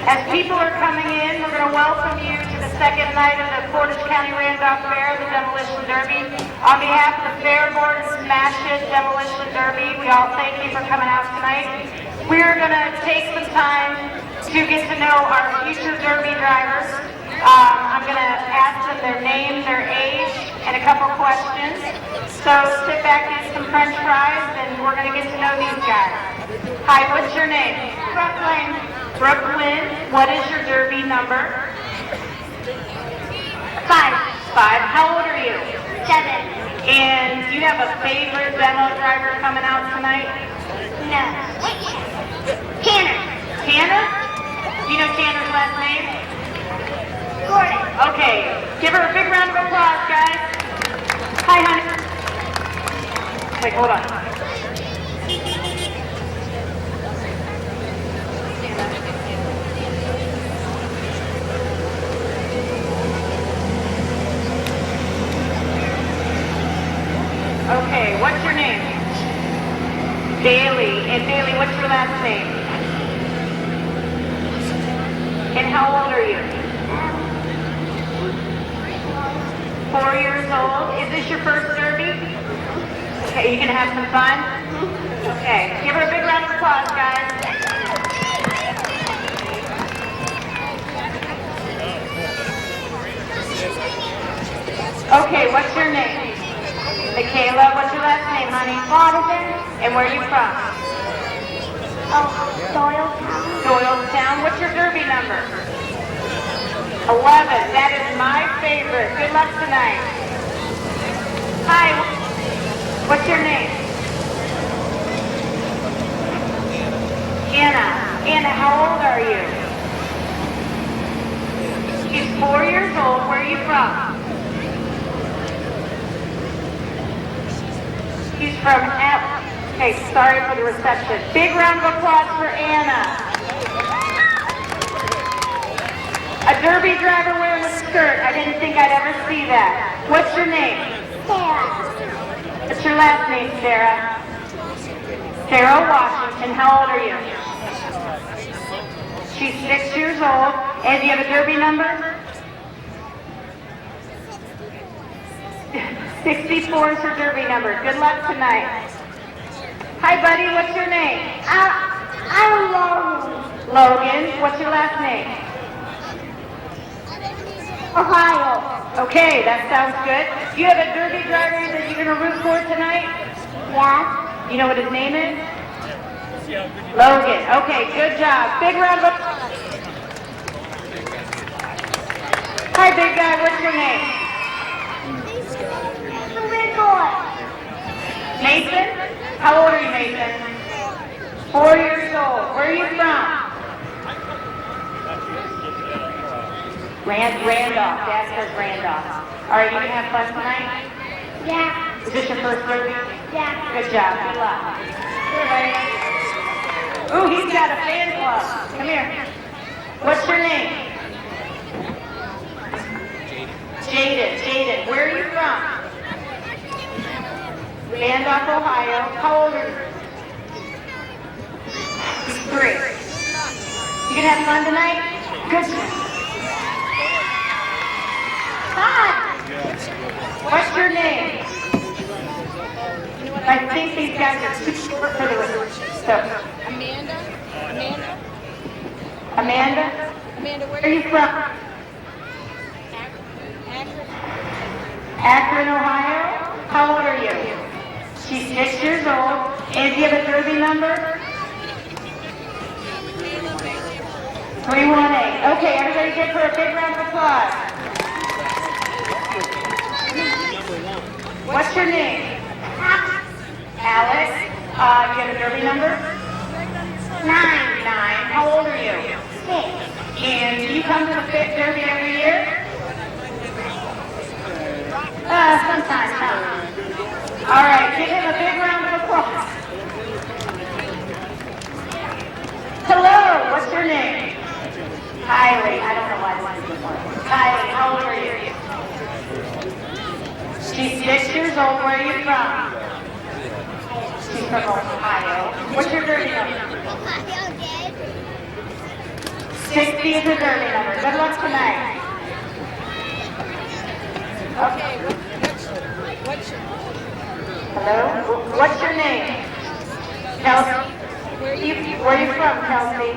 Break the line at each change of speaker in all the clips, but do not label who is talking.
As people are coming in, we're going to welcome you to the second night of the Portage County Randolph Fair, the Demolition Derby. On behalf of the Fair Board and Smash It Demolition Derby, we all thank you for coming out tonight. We're going to take some time to get to know our future Derby drivers. I'm going to ask them their name, their age, and a couple questions. So sit back, get some French fries, and we're going to get to know these guys. Hi, what's your name?
Brooklyn.
Brooklyn, what is your Derby number?
5.
5. How old are you?
7.
And do you have a favorite demo driver coming out tonight?
No. Tanner.
Tanner? Do you know Tanner's last name?
Gordon.
Okay, give her a big round of applause, guys. Hi, honey. Wait, hold on. Okay, what's your name? Bailey. And Bailey, what's your last name? And how old are you? 4 years old. Is this your first Derby? Okay, you gonna have some fun? Okay, give her a big round of applause, guys. Okay, what's your name? Michaela, what's your last name, honey?
Watterson.
And where are you from?
Oh, Doylestown.
Doylestown. What's your Derby number? 11. That is my favorite. Good luck tonight. Hi. What's your name? Anna. Anna, how old are you? She's 4 years old. Where are you from? She's from Okay, sorry for the reception. Big round of applause for Anna. A Derby driver wearing a skirt. I didn't think I'd ever see that. What's your name?
Sarah.
What's your last name, Sarah? Sarah Washington. How old are you? She's 6 years old. And do you have a Derby number? 64 is her Derby number. Good luck tonight. Hi, buddy. What's your name?
I'm Logan.
Logan. What's your last name?
Ohio.
Okay, that sounds good. Do you have a Derby driver that you're going to root for tonight?
Yeah.
You know what his name is? Logan. Okay, good job. Big round of applause. Hi, big guy. What's your name? Mason? How old are you, Mason? 4 years old. Where are you from? Randolph. Dad says Randolph. All right, you gonna have fun tonight?
Yeah.
Is this your first Derby?
Yeah.
Good job. Good luck. Here, buddy. Ooh, he's got a fan club. Come here. What's your name? Jaden. Jaden. Where are you from? Randolph, Ohio. How old are you? 3. You gonna have fun tonight? Good. Hi. What's your name? I think these guys are too short for the stuff.
Amanda,
Where are you from? Akron, Ohio. How old are you? She's 6 years old. And do you have a Derby number? 318. Okay, everybody give her a big round of applause. What's your name? Alex. You have a Derby number? 9. How old are you?
6.
And do you come to the Derby every year? Sometimes, huh? All right, give him a big round of applause. Hello, what's your name? Kylie. I don't know why this is important. Kylie, how old are you? She's 6 years old. Where are you from? She's from Ohio. What's your Derby number?
7.
60 is the derby number. Good luck tonight. Okay. Hello? What's your name? Kelsey? Where are you from, Kelsey?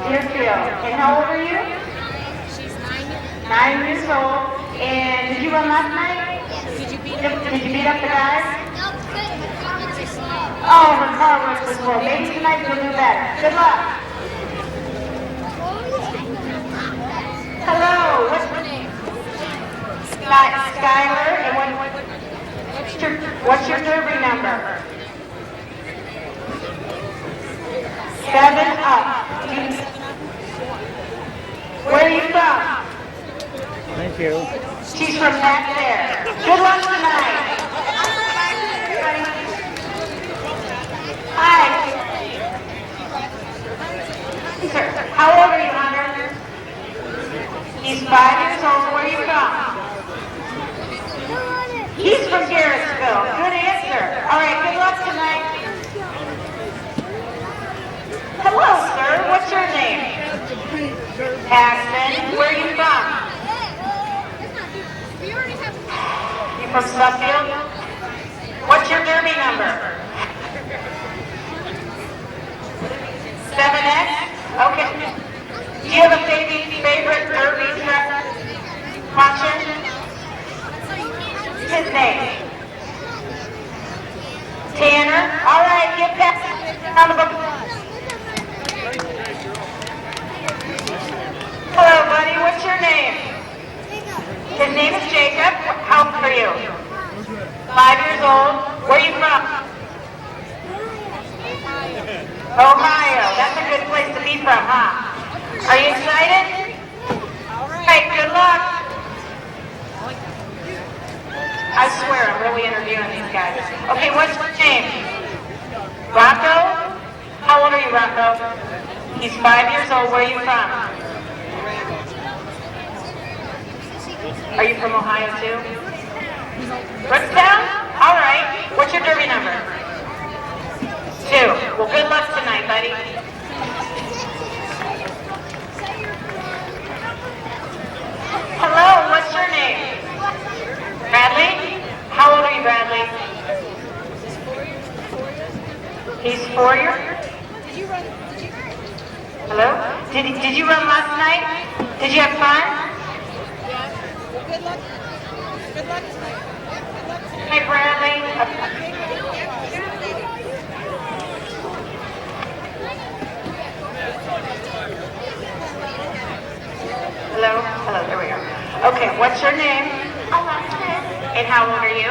Deerfield. And how old are you?
She's 9.
9 years old. And did you run last night?
Did you beat
up the guys?
No, good. Her comments are slow.
Oh, her car was slow. Maybe tonight you'll do better. Good luck. Hello. What's your name? Skylar. And what's your derby number? 7 up. Where are you from?
Thank you.
She's from back there. Good luck tonight. Hi. Sir, how old are you, Hunter? He's 5 years old. Where are you from? He's from Garrettsville. Good answer. All right, good luck tonight. Hello, sir. What's your name? Paxton. Where are you from? You from Suffield? What's your derby number? 7X? Okay. Do you have a favorite derby watcher? His name? Tanner? All right, give Paxton a round of applause. Hello, buddy. What's your name? His name is Jacob. How old are you? 5 years old. Where are you from? Ohio. That's a good place to be from, huh? Are you excited? All right. Good luck. I swear, I'm really interviewing these guys. Okay, what's your name? Rocco? How old are you, Rocco? He's 5 years old. Where are you from? Are you from Ohio too? Brookstown? All right. What's your derby number? 2. Well, good luck tonight, buddy. Hello, what's your name? Bradley? How old are you, Bradley? He's 4 years? Hello? Did you run last night? Did you have fun?
Good luck. Good luck tonight. Good luck tonight.
Hey, Bradley. Hello? Hello, there we are. Okay, what's your name?
Alexis.
And how old are you?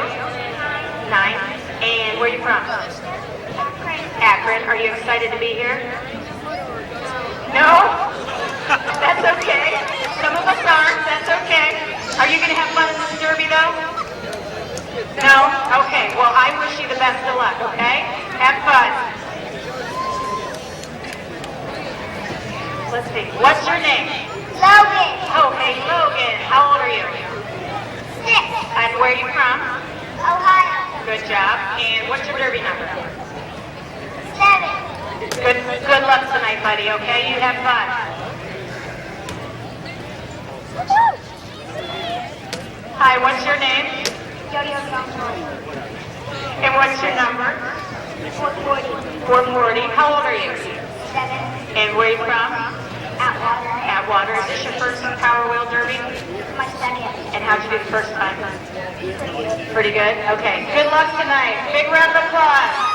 9. And where are you from? Akron. Are you excited to be here? No? That's okay. Some of us aren't. That's okay. Are you going to have fun in this derby, though? No? Okay. Well, I wish you the best of luck, okay? Have fun. Let's see. What's your name?
Logan.
Oh, hey, Logan. How old are you?
6.
And where are you from?
Ohio.
Good job. And what's your derby number?
7.
Good luck tonight, buddy, okay? You have fun. Hi, what's your name? And what's your number?
440.
440. How old are you?
7.
And where are you from?
Atwater.
Atwater. Is this your first Power Wheel Derby?
My second.
And how'd you do the first time? Pretty good? Okay. Good luck tonight. Big round of applause.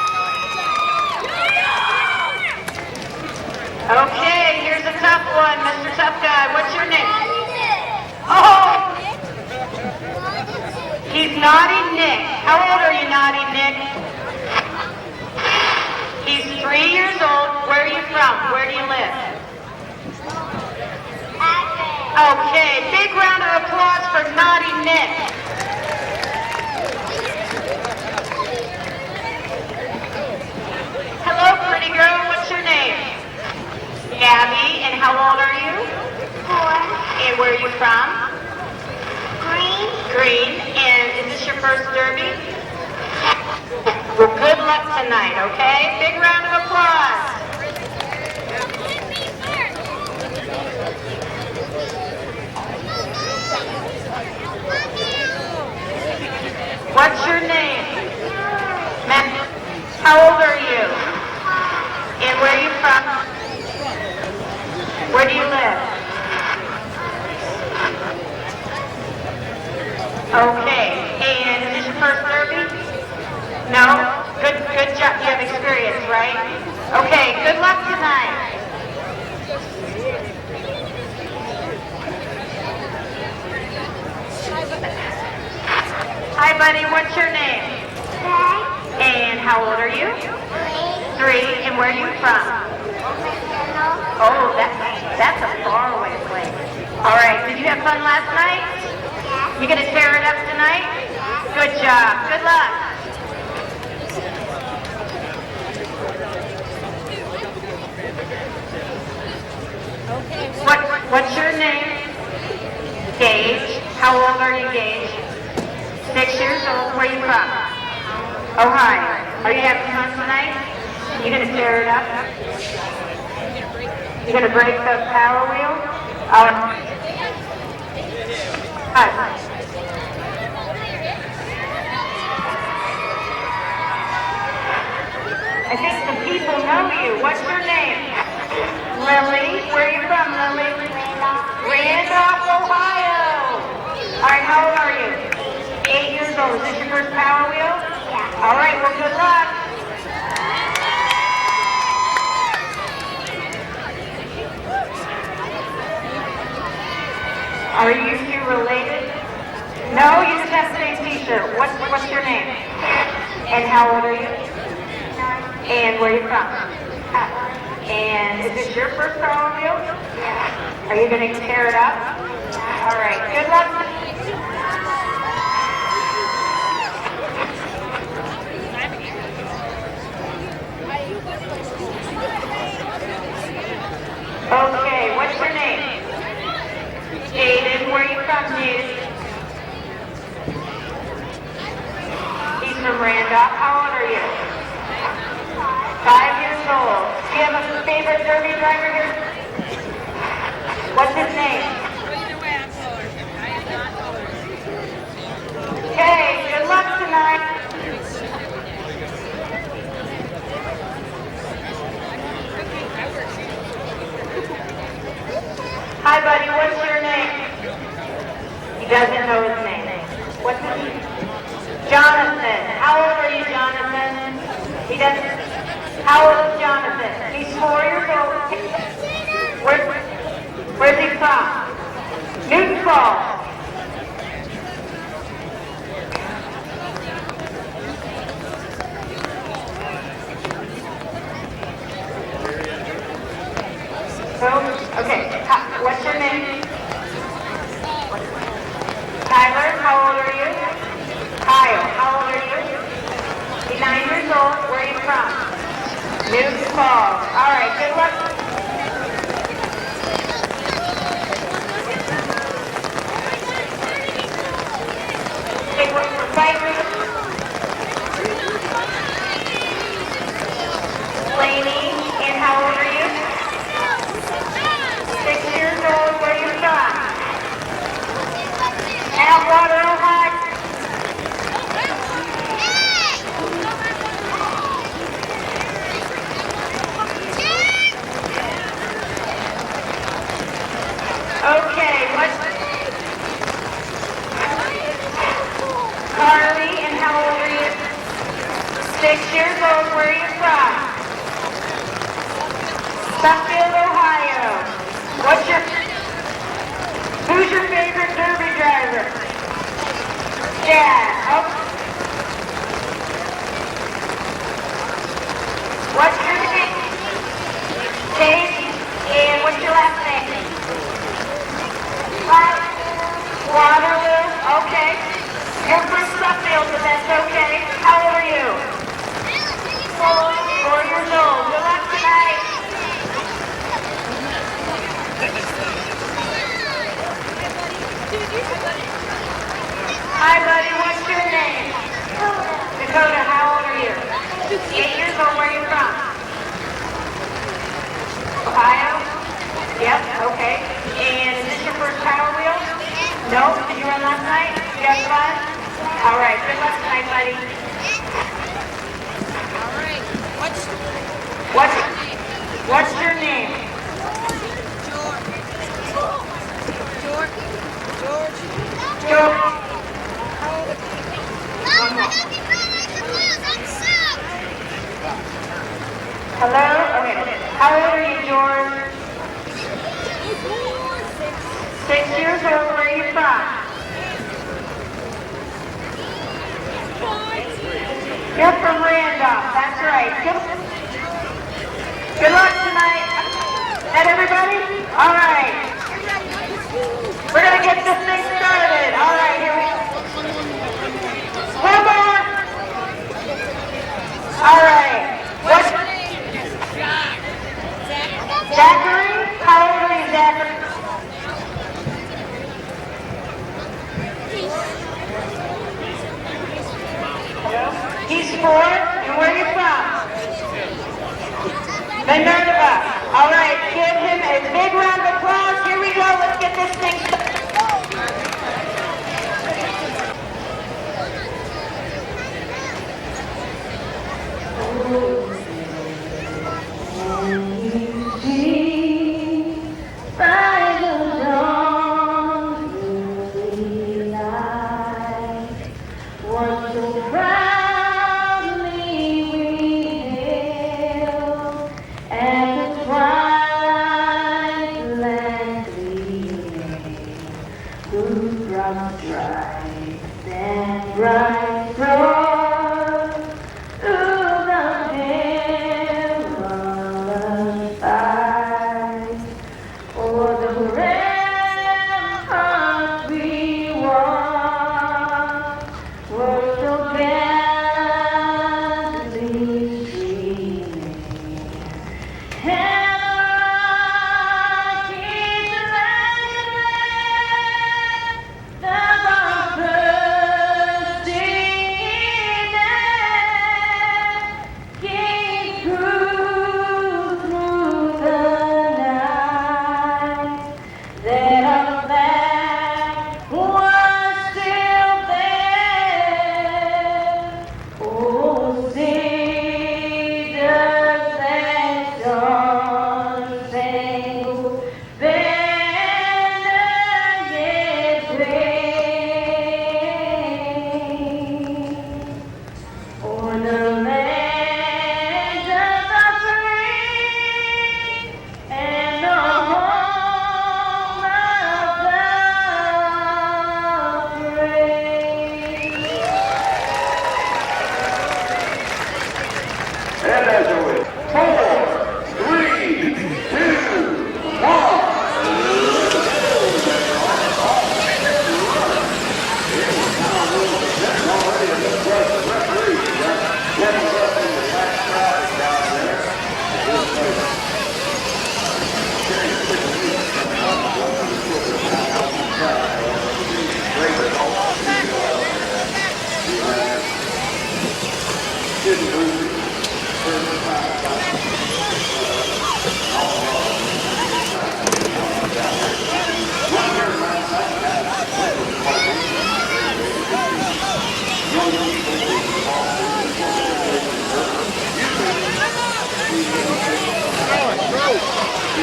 Okay, here's a tough one, Mr. Tough Guy. What's your name? Oh! He's Naughty Nick. How old are you, Naughty Nick? He's 3 years old. Where are you from? Where do you live? Okay, big round of applause for Naughty Nick. Hello, pretty girl. What's your name? Gabby. And how old are you?
4.
And where are you from?
Green.
Green. And is this your first derby? Well, good luck tonight, okay? Big round of applause. Okay, and is this your first derby? No? Good job. You have experience, right? Okay, good luck tonight. Hi, buddy. What's your name? And how old are you? 3. And where are you from? Oh, that's a faraway place. All right. Did you have fun last night? You gonna tear it up tonight? Good job. Good luck. What's your name? Gage. How old are you, Gage? 6 years old. Where are you from? Ohio. Are you having fun tonight? You gonna tear it up? You gonna break the power wheel? I think some people know you. What's your name? Lily. Where are you from, Lily? Randolph, Ohio. All right, how old are you? 8 years old. Is this your first power wheel? Yeah. All right, well, good luck. Are you two related? No, you just have the same t-shirt. What's your name? And how old are you? 9. And where are you from? And is this your first power wheel? Yeah. Are you going to tear it up? Yeah. All right, good luck. Okay, what's your name? Jaden, where are you from, Jaden? He's from Randolph. How old are you? 5 years old. Do you have a favorite derby driver here? What's his name? Okay, good luck tonight. Hi, buddy. What's your name? He doesn't know his name. What's his name? Jonathan. How old are you, Jonathan? He doesn't. How old is Jonathan? He's 4 years old. Where's he from? Newton Falls. Okay, what's your name? Tyler, how old are you? Kyle, how old are you? He's 9 years old. Where are you from? Newton Falls. All right, good luck. Okay, we're fighting. Lainey, and how old are you? 6 years old. Where are you from? Atwater, Ohio. Okay, what's Carly, and how old are you? 6 years old. Where are you from? Suffield, Ohio. Who's your favorite derby driver? Dad. Oh. What's your name? Dave. And what's your last name? Waterloo. Okay. You're from Suffield, but that's okay. How old are you? 4 years old. Good luck tonight. Hi, buddy. What's your name? Dakota. How old are you? 8 years old. Where are you from? Ohio? Yep. Okay. And is this your first power wheel? No? Did you run last night? Did you have fun? All right. Good luck tonight, buddy.
All right.
What's your name?
George.
George. Hello? Okay. How old are you, George? 6 years old. Where are you from? You're from Randolph. That's right. Good luck tonight. Is that everybody? All right. We're going to get this thing started. All right, here we go. One more. All right. What's your name? Zachary? How old are you, Zachary? He's 4. And where are you from? Minerva. All right, give him a big round of applause. Here we go. Let's get this thing started.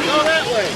Go that way.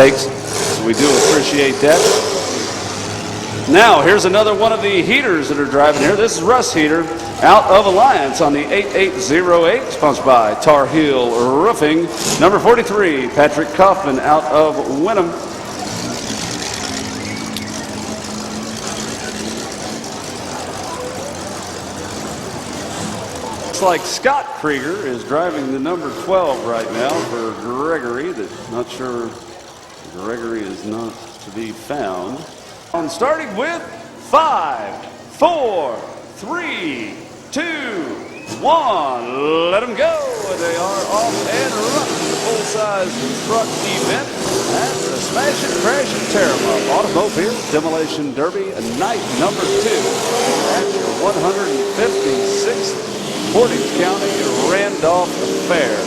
takes. So we do appreciate that. Now, here's another one of the heaters that are driving here. This is Russ Heater out of Alliance on the 8808, sponsored by Tar Heel Roofing. Number 43, Patrick Kaufman out of Wenham. Looks like Scott Krieger is driving the number 12 right now for Gregory. Not sure Gregory is not to be found. Starting with 5, 4, 3, 2, 1. Let them go. They are off and running. The full-size truck event at the Smash and Crash and Tear 'em Up Automobile Demolition Derby, night number 2 at your 156th Portage County Randolph Fair.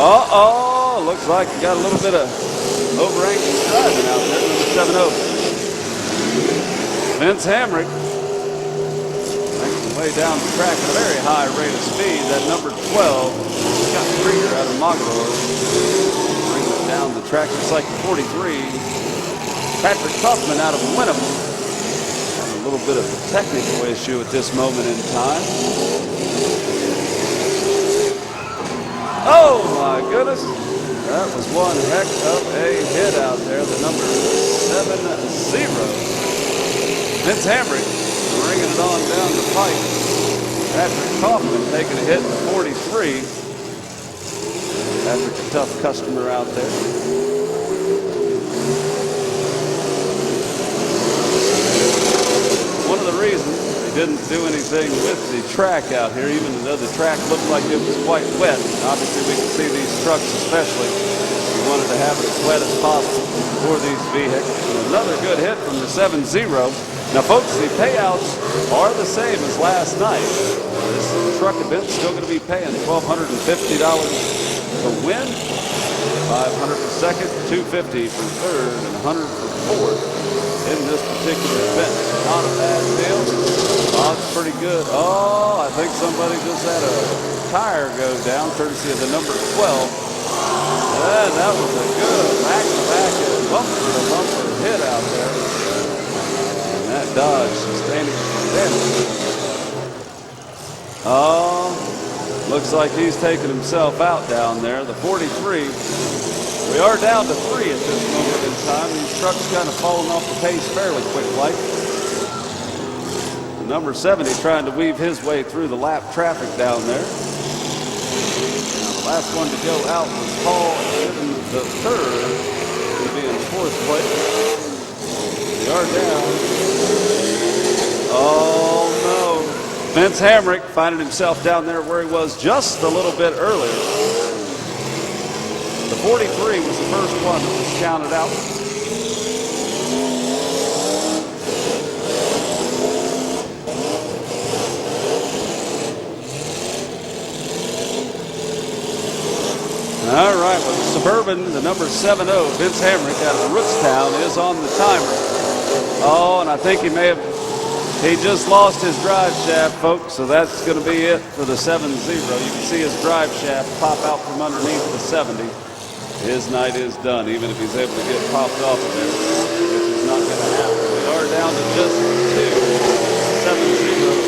Uh-oh, looks like you got a little bit of over-anxious driving out there, number 7-0. Vince Hamrick making his way down the track at a very high rate of speed. That number 12, Scott Krieger out of Mogador, bringing it down the track. Looks like 43, Patrick Kaufman out of Wenham. Having a little bit of a technical issue at this moment in time. Oh my goodness, that was one heck of a hit out there, the number 7-0. Vince Hamrick bringing it on down the pipe. Patrick Kaufman taking a hit to 43. Patrick, a tough customer out there. One of the reasons didn't do anything with the track out here, even though the track looked like it was quite wet. Obviously, we can see these trucks especially. We wanted to have it as wet as possible for these vehicles. And another good hit from the 7-0. Now, folks, the payouts are the same as last night. This truck event's still going to be paying $1,250 to win, $500 for second, $250 for third, and $100 for fourth in this particular event. Not a bad deal. Odds pretty good. Oh, I think somebody just had a tire go down, courtesy of the number 12. And that was a good back-to-back and bumper-to-bumper hit out there. And that Dodge sustaining damage. Oh, looks like he's taking himself out down there. The 43. We are down to 3 at this moment in time. These trucks kind of falling off the pace fairly quick-like. Number 70 trying to weave his way through the lap traffic down there. Now the last one to go out was Paul in the third. He'll be in fourth place. We are down. Oh no. Vince Hamrick finding himself down there where he was just a little bit earlier. The 43 was the first one that was counted out. All right, well, the Suburban, the number 7-0, Vince Hamrick out of Rootstown is on the timer. Oh, and I think he just lost his drive shaft, folks, so that's going to be it for the 7-0. You can see his drive shaft pop out from underneath the 70. His night is done, even if he's able to get popped off of there, which is not going to happen. We are down to just 2. 7-0.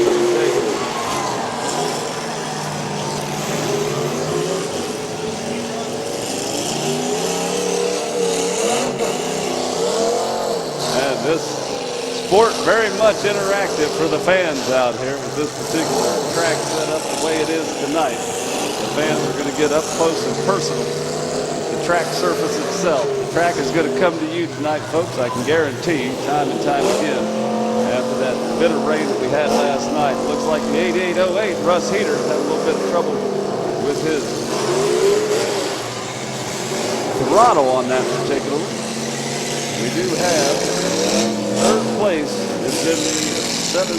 This sport very much interactive for the fans out here with this particular track set up the way it is tonight. The fans are going to get up close and personal with the track surface itself. The track is going to come to you tonight, folks, I can guarantee you, time and time again. After that bit of rain that we had last night, it looks like the 8808 Russ Heater had a little bit of trouble with his throttle on that particular one. we do have third place is in the 7-0.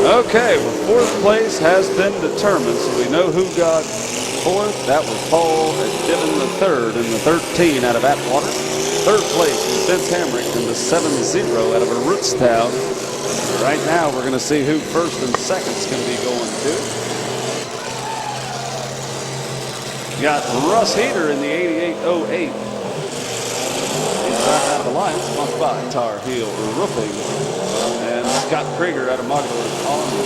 Okay, well, fourth place has been determined, so we know who got fourth. That was Paul Divin the third in the 13 out of Atwater. Third place was Vince Hamrick in the 7-0 out of Rootstown. Right now, we're going to see who first and second's going to be going to. You got Russ Heater in the 8808. Inside out of the line, sponsored by Tar Heel Roofing. And Scott Krieger out of Mogador on the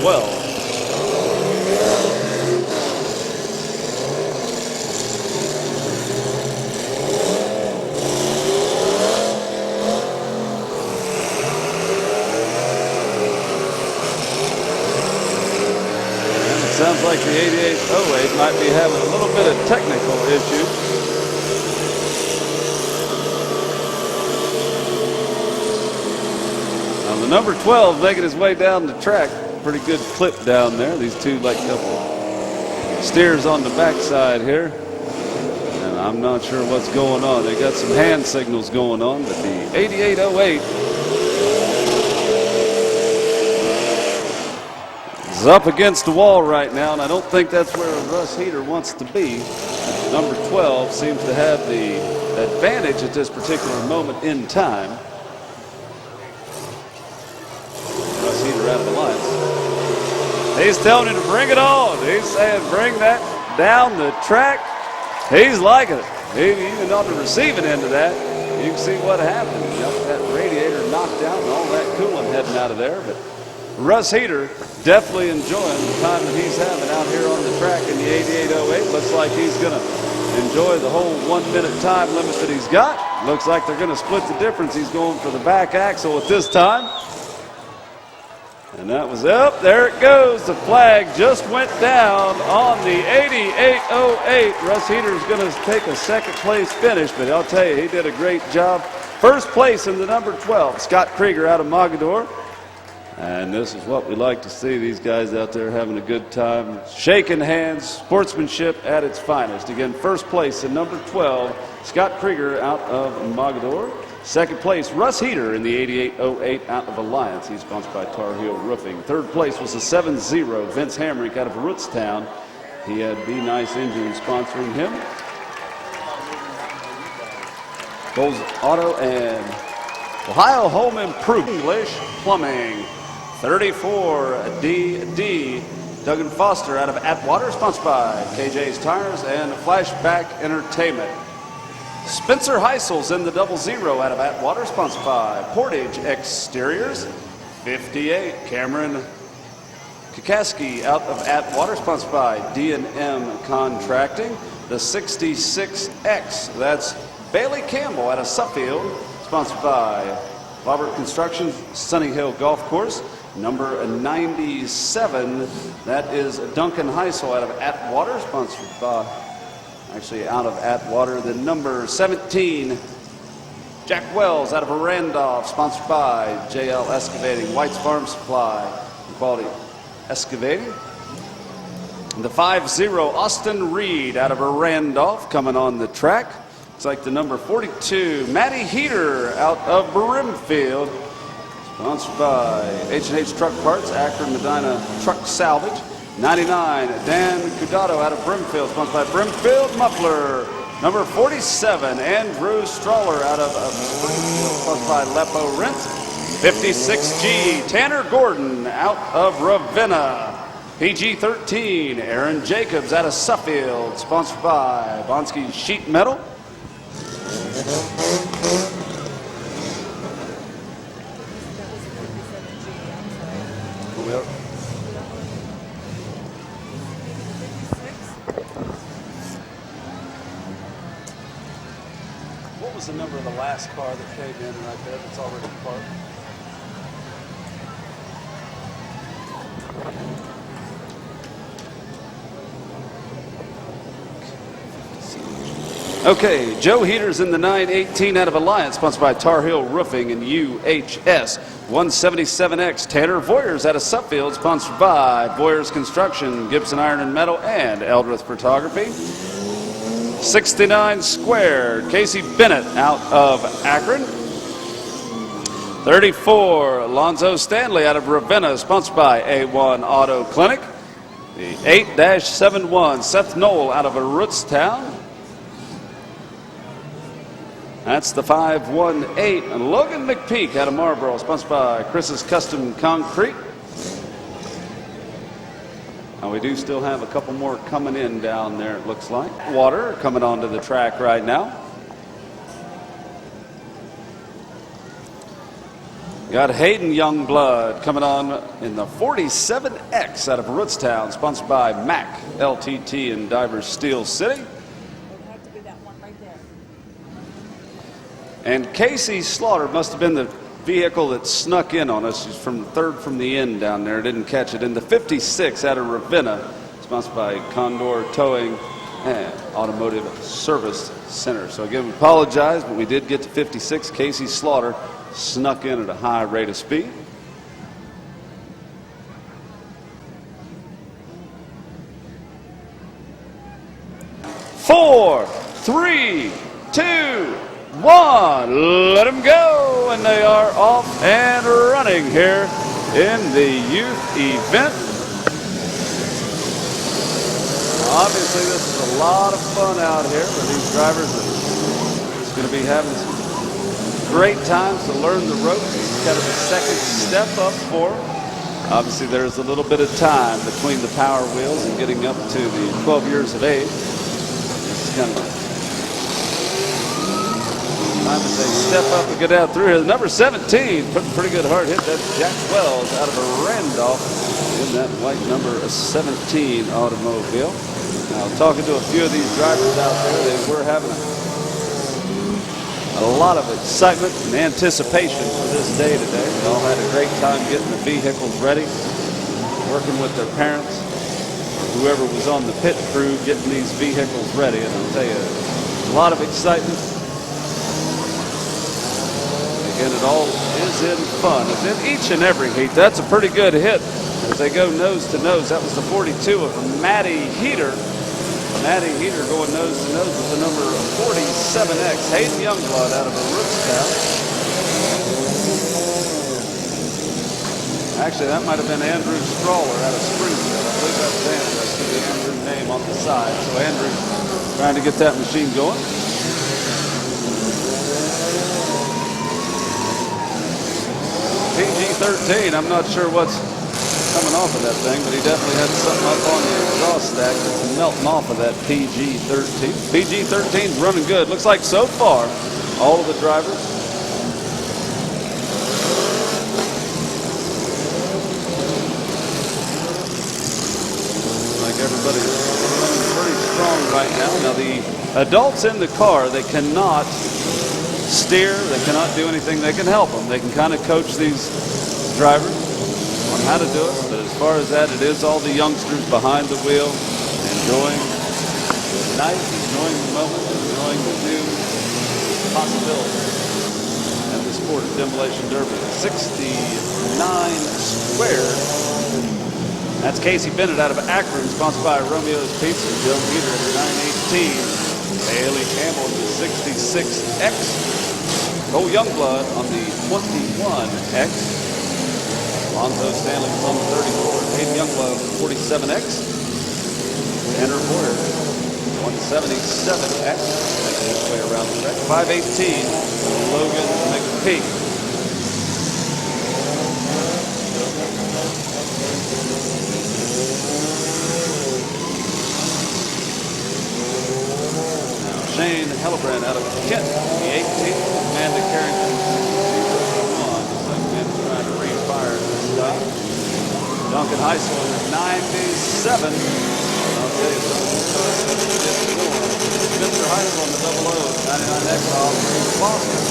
12. Sounds like the 8808 might be having a little bit of technical issue. Now the number 12 making his way down the track. Pretty good clip down there. These two like couple steers on the backside here. And I'm not sure what's going on. They got some hand signals going on, but the 8808 is up against the wall right now, and I don't think that's where Russ Heater wants to be. Number 12 seems to have the advantage at this particular moment in time. Russ Heater out of the lines. He's telling him to bring it on. He's saying bring that down the track. He's liking it. Even on the receiving end of that, you can see what happened. You know, that radiator knocked out and all that coolant heading out of there. But Russ Heater definitely enjoying the time that he's having out here on the track in the 8808. Looks like he's going to enjoy the whole 1 minute time limit that he's got. Looks like they're going to split the difference. He's going for the back axle at this time. And that was up. There it goes. The flag just went down on the 8808. Russ Heater's going to take a second place finish, but I'll tell you, he did a great job. First place in the number 12, Scott Krieger out of Mogador. And this is what we like to see, these guys out there having a good time, shaking hands, sportsmanship at its finest. Again, first place in number 12, Scott Krieger out of Mogador. Second place, Russ Heater in the 8808 out of Alliance. He's sponsored by Tar Heel Roofing. Third place was the 7-0, Vince Hamrick out of Rootstown. He had Be Nice Engine sponsoring him. Bowles Auto and Ohio Home Improvement, English Plumbing. 34DD, Duggan Foster out of Atwater, sponsored by KJ's Tires and Flashback Entertainment. Spencer Heisel's in the 00 out of Atwater, sponsored by Portage Exteriors. 58, Cameron Kakaski out of Atwater, sponsored by D&M Contracting. The 66X, that's Bailey Campbell out of Suffield, sponsored by Robert Construction, Sunny Hill Golf Course. Number 97, that is Duncan Heisel out of Atwater, sponsored by, actually out of Atwater. The number 17, Jack Wells out of Randolph, sponsored by JL Excavating, White's Farm Supply, and Quality Excavating. And the 50, Austin Reed out of Randolph, coming on the track. It's like the number 42, Matty Heater out of Brimfield, sponsored by H&H Truck Parts, Akron Medina Truck Salvage. 99, Dan Cudato out of Brimfield, sponsored by Brimfield Muffler. Number 47, Andrew Stroller out of Springfield, sponsored by Lepo Rent. 56G, Tanner Gordon out of Ravenna. PG-13, Aaron Jacobs out of Suffield, sponsored by Bonsky Sheet Metal. What was the number of the last car that came in right there that's already parked? Okay, Joe Heater's in the 918 out of Alliance, sponsored by Tar Heel Roofing and UHS. 177X Tanner Voyers out of Suffield, sponsored by Voyers Construction, Gibson Iron and Metal, and Eldrith Photography. 69 Squared, Casey Bennett out of Akron. 34, Alonzo Stanley out of Ravenna, sponsored by A1 Auto Clinic. The 8-71, Seth Knoll out of Rootstown. That's the 518, and Logan McPeak out of Marlboro, sponsored by Chris's Custom Concrete. And we do still have a couple more coming in down there, it looks like. Water coming onto the track right now. Got Hayden Youngblood coming on in the 47X out of Rootstown, sponsored by Mac, LTT, and Divers Steel City.
Have to be that one right there.
And Casey Slaughter must have been the vehicle that snuck in on us. She's from third from the end down there. Didn't catch it. In the 56 out of Ravenna, sponsored by Condor Towing and Automotive Service Center. So again, we apologize, but we did get to 56. Casey Slaughter snuck in at a high rate of speed. Four, three, two, one. Let them go. And they are off and running here in the youth event. Obviously, this is a lot of fun out here for these drivers. It's going to be having some great times to learn the ropes. It's kind of a second step up for them. Obviously, there's a little bit of time between the power wheels and getting up to the 12 years of age. It's kind of time as they step up and get out through here. Number 17, put a pretty good hard hit. That's Jack Wells out of Randolph in that white number 17 automobile. Now, talking to a few of these drivers out there, they were having a lot of excitement and anticipation for this day today. They all had a great time getting the vehicles ready, working with their parents, whoever was on the pit crew getting these vehicles ready. And I'll tell you, a lot of excitement. Again, it all is in fun. It's in each and every heat. That's a pretty good hit as they go nose to nose. That was the 42 of Matty Heater. Matty Heater going nose to nose with the number 47X. Hayden Youngblood out of Rootstown. Actually, that might have been Andrew Strawler out of Springfield. I believe that's Andrew. I see the Andrew name on the side. So Andrew trying to get that machine going. PG-13, I'm not sure what's coming off of that thing, but he definitely had something up on the exhaust stack that's melting off of that PG-13. PG-13's running good. Looks like so far, all of the drivers like everybody's running pretty strong right now. Now the adults in the car, they cannot steer, they cannot do anything. They can help them. They can kind of coach these drivers on how to do it, but as far as that, it is all the youngsters behind the wheel, enjoying the night, enjoying the moment, enjoying the new possibilities at the sport of Demolition Derby. 69 Squared. That's Casey Bennett out of Akron, sponsored by Romeo's Pizza. Joe Peter at the 918. Bailey Campbell in the 66X. Cole Youngblood on the 21X. Alonzo Stanley was on the 34. Hayden Youngblood on the 47X. Andrew Porter, 177X. Making his way around the track. 518, Logan McPeak. Now Shane Hellebrand out of Kent, the 18th. Amanda Carrington, 1. Trying to refire this time. Duncan Heisel in the 97. I'll tell you something. Mr. Heisel on the 00, 99X off Boston.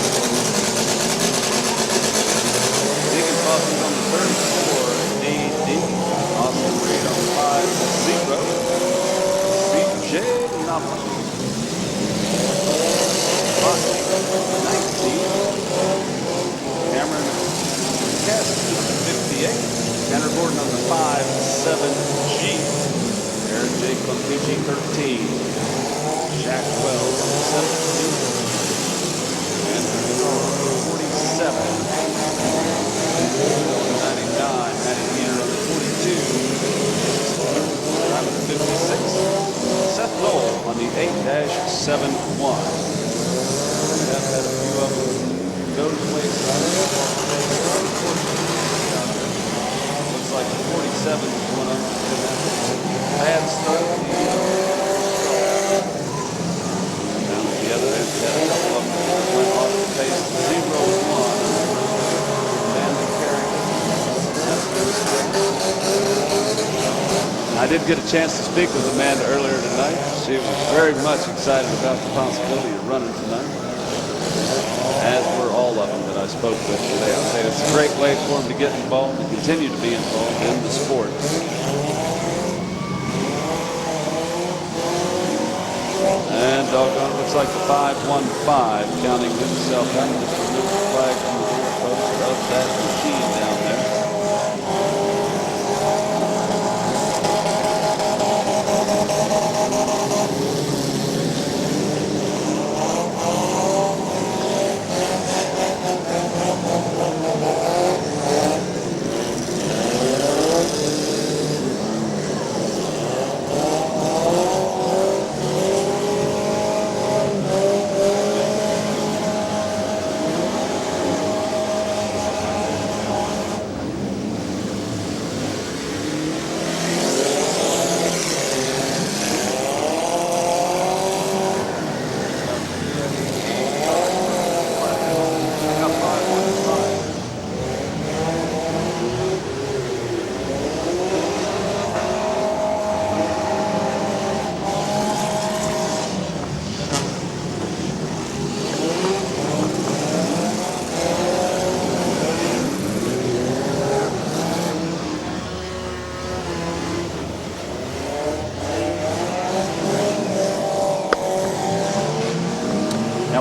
Deacon Boston's on the 34 AD. Austin Reed on the 50. CJ Napa. Boston 19. Cameron Jake on PG-13. Shaq Wells on 17. And 47. 99. Matty Peter on the 42. Driving the 56. Seth Knoll on the 8-71. We have had a few of them go to wayside. Looks like the 47 is one of them. Bad start. Down at the other end, we had a couple of them that went off the pace. 0-1. Manly carry. I did get a chance to speak with Amanda earlier tonight. She was very much excited about the possibility of running tonight, as were all of them that I spoke with today. I'll say it's a great way for them to get involved and continue to be involved in the sport. And doggone, it looks like the 515 counting himself out. Just remove the flag from the doorpost of that machine down there.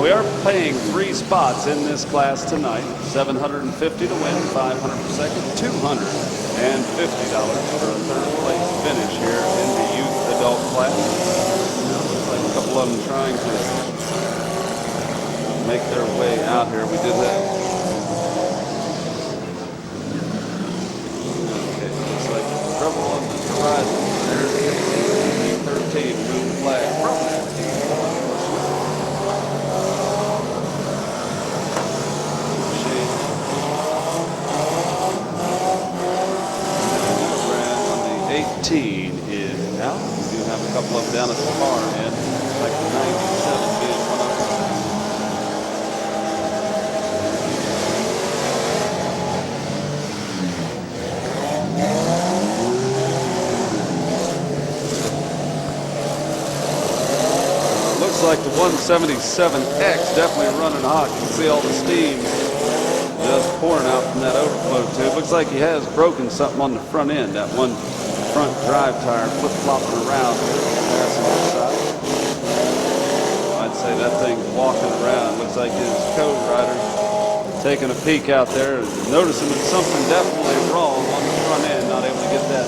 We are paying 3 spots in this class tonight. $750 to win, $500 per second, $250 for a third place finish here in the youth adult class. Now, looks like a couple of them trying to make their way out here. We did that. Okay, looks like trouble on the horizon. There's 13, move the flag from that team. Is out. We do have a couple of them down at the far end, like the 97 being one of them. Looks like the 177X definitely running hot. You can see all the steam just pouring out from that overflow tube. Looks like he has broken something on the front end, that one front drive tire flip-flopping around the passenger side. I'd say that thing's walking around. Looks like his co-rider taking a peek out there and noticing that something definitely wrong on the front end, not able to get that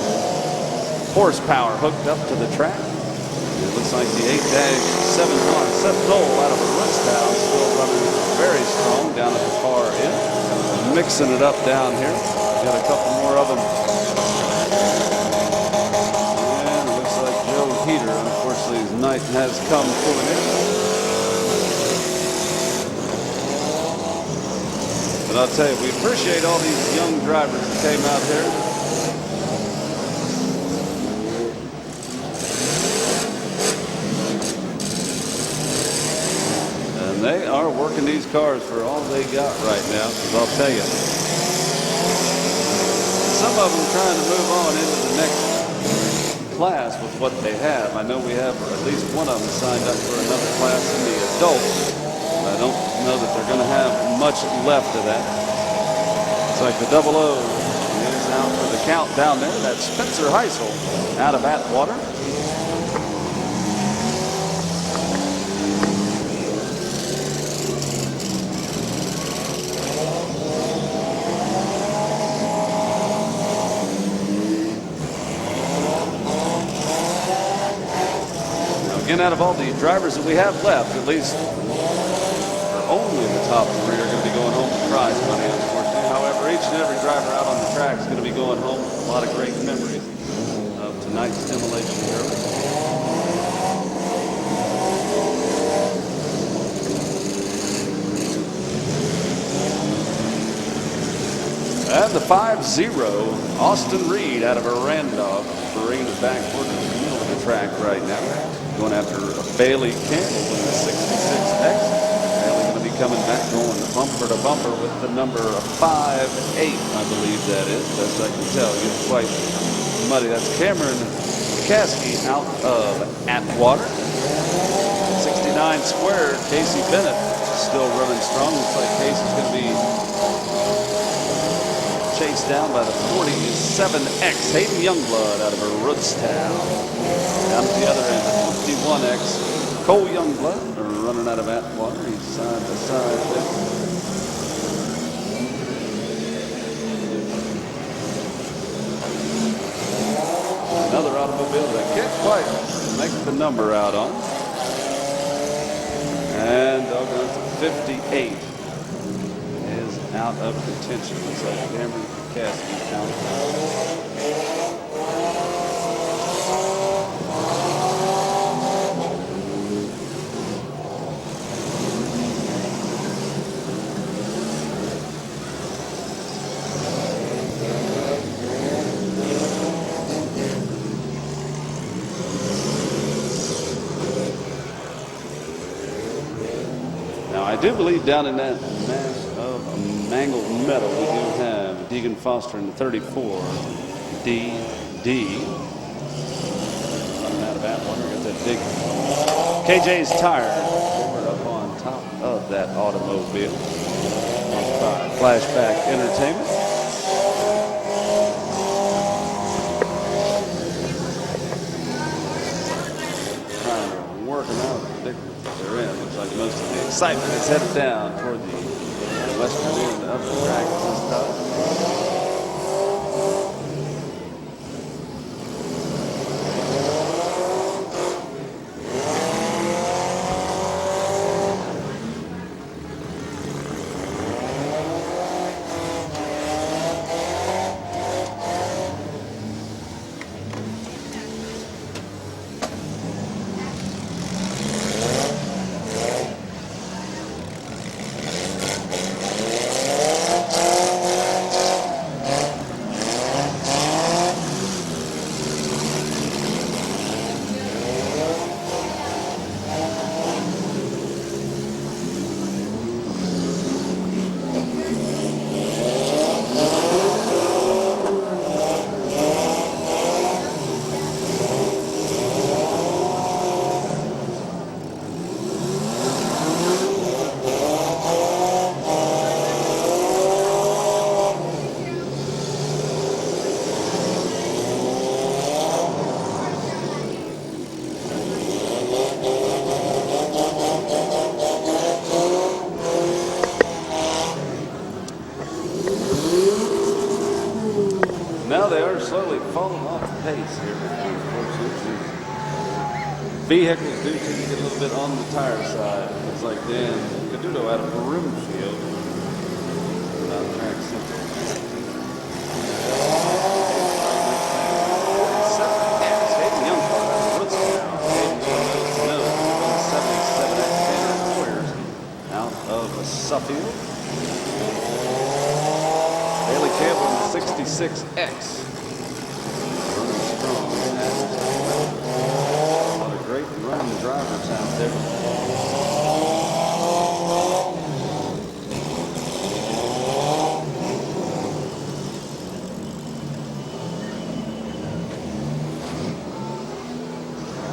horsepower hooked up to the track. It looks like the 8-71 Seth Knoll out of Woodstown still running very strong down at the far end. Mixing it up down here. Got a couple more of them. Heater, unfortunately, his night has come to an end. But I'll tell you, we appreciate all these young drivers that came out there. And they are working these cars for all they got right now, because I'll tell you, some of them trying to move on into the next class with what they have. I know we have at least one of them signed up for another class in the adults. I don't know that they're going to have much left of that. It's like the 00 is out for the count down there. That's Spencer Heisel out of Atwater. Again, out of all the drivers that we have left, at least only the top three are going to be going home with prize money, unfortunately. However, each and every driver out on the track is going to be going home with a lot of great memories of tonight's demolition derby. And the 5-0, Austin Reed out of Randolph, bringing it back toward the middle of the track right now. Going after Bailey Campbell in the 66X. Bailey going to be coming back, going bumper to bumper with the number 5-8, I believe that is. Best I can tell. It's quite muddy. That's Cameron McCaskey out of Atwater. 69 squared, Casey Bennett still running strong. Looks like Casey's going to be chased down by the 47X, Hayden Youngblood out of Rootstown. Down at the other end, the 51X, Cole Youngblood running out of Atwater. He's side to side there. Another automobile that can't quite make the number out on. And doggone it, 58. Out of contention. Looks like Cameron McCaskey out. Now I do believe down in that mass of mangled metal we do have Deegan Foster in the 34 DD running out of Atwater. Got that big KJ's tire up on top of that automobile. Sponsored by Flashback Entertainment. Trying to work them out the predicament that they're in. Looks like most of the excitement is headed down toward the western end of the track this time. Now they are slowly falling off pace here. Vehicles do seem to get a little bit on the tire side. Looks like Dan Caduto out of Broomfield. About track center. 47X, Hayden Youngblood out of Rootstown. Hayden knows 77X Tanner Warriors out of Suffield. Bailey Campbell in the 66X. Running strong. A lot of great running drivers out there.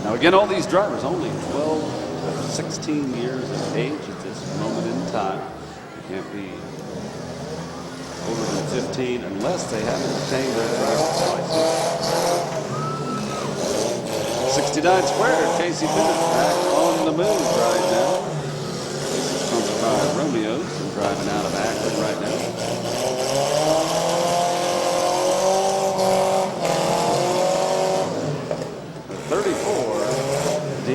Now again, all these drivers only 12 or 16 years of age at this moment in time. You can't be older than 15 unless they haven't obtained their driver's license. 69 squared, Casey Bennett back on the move right now. This is sponsored by Romeo's and driving out of Akron right now. The 34 D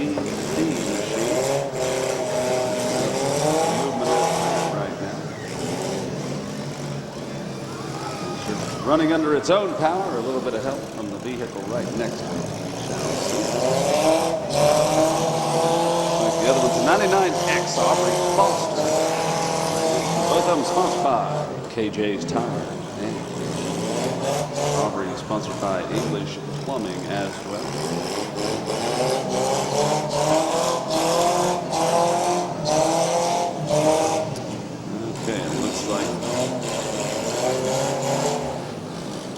running under its own power, a little bit of help from the vehicle right next to it. The other one's a 99X Aubrey Foster. Both of them sponsored by KJ's Tire. And Aubrey is sponsored by English Plumbing as well. Okay, it looks like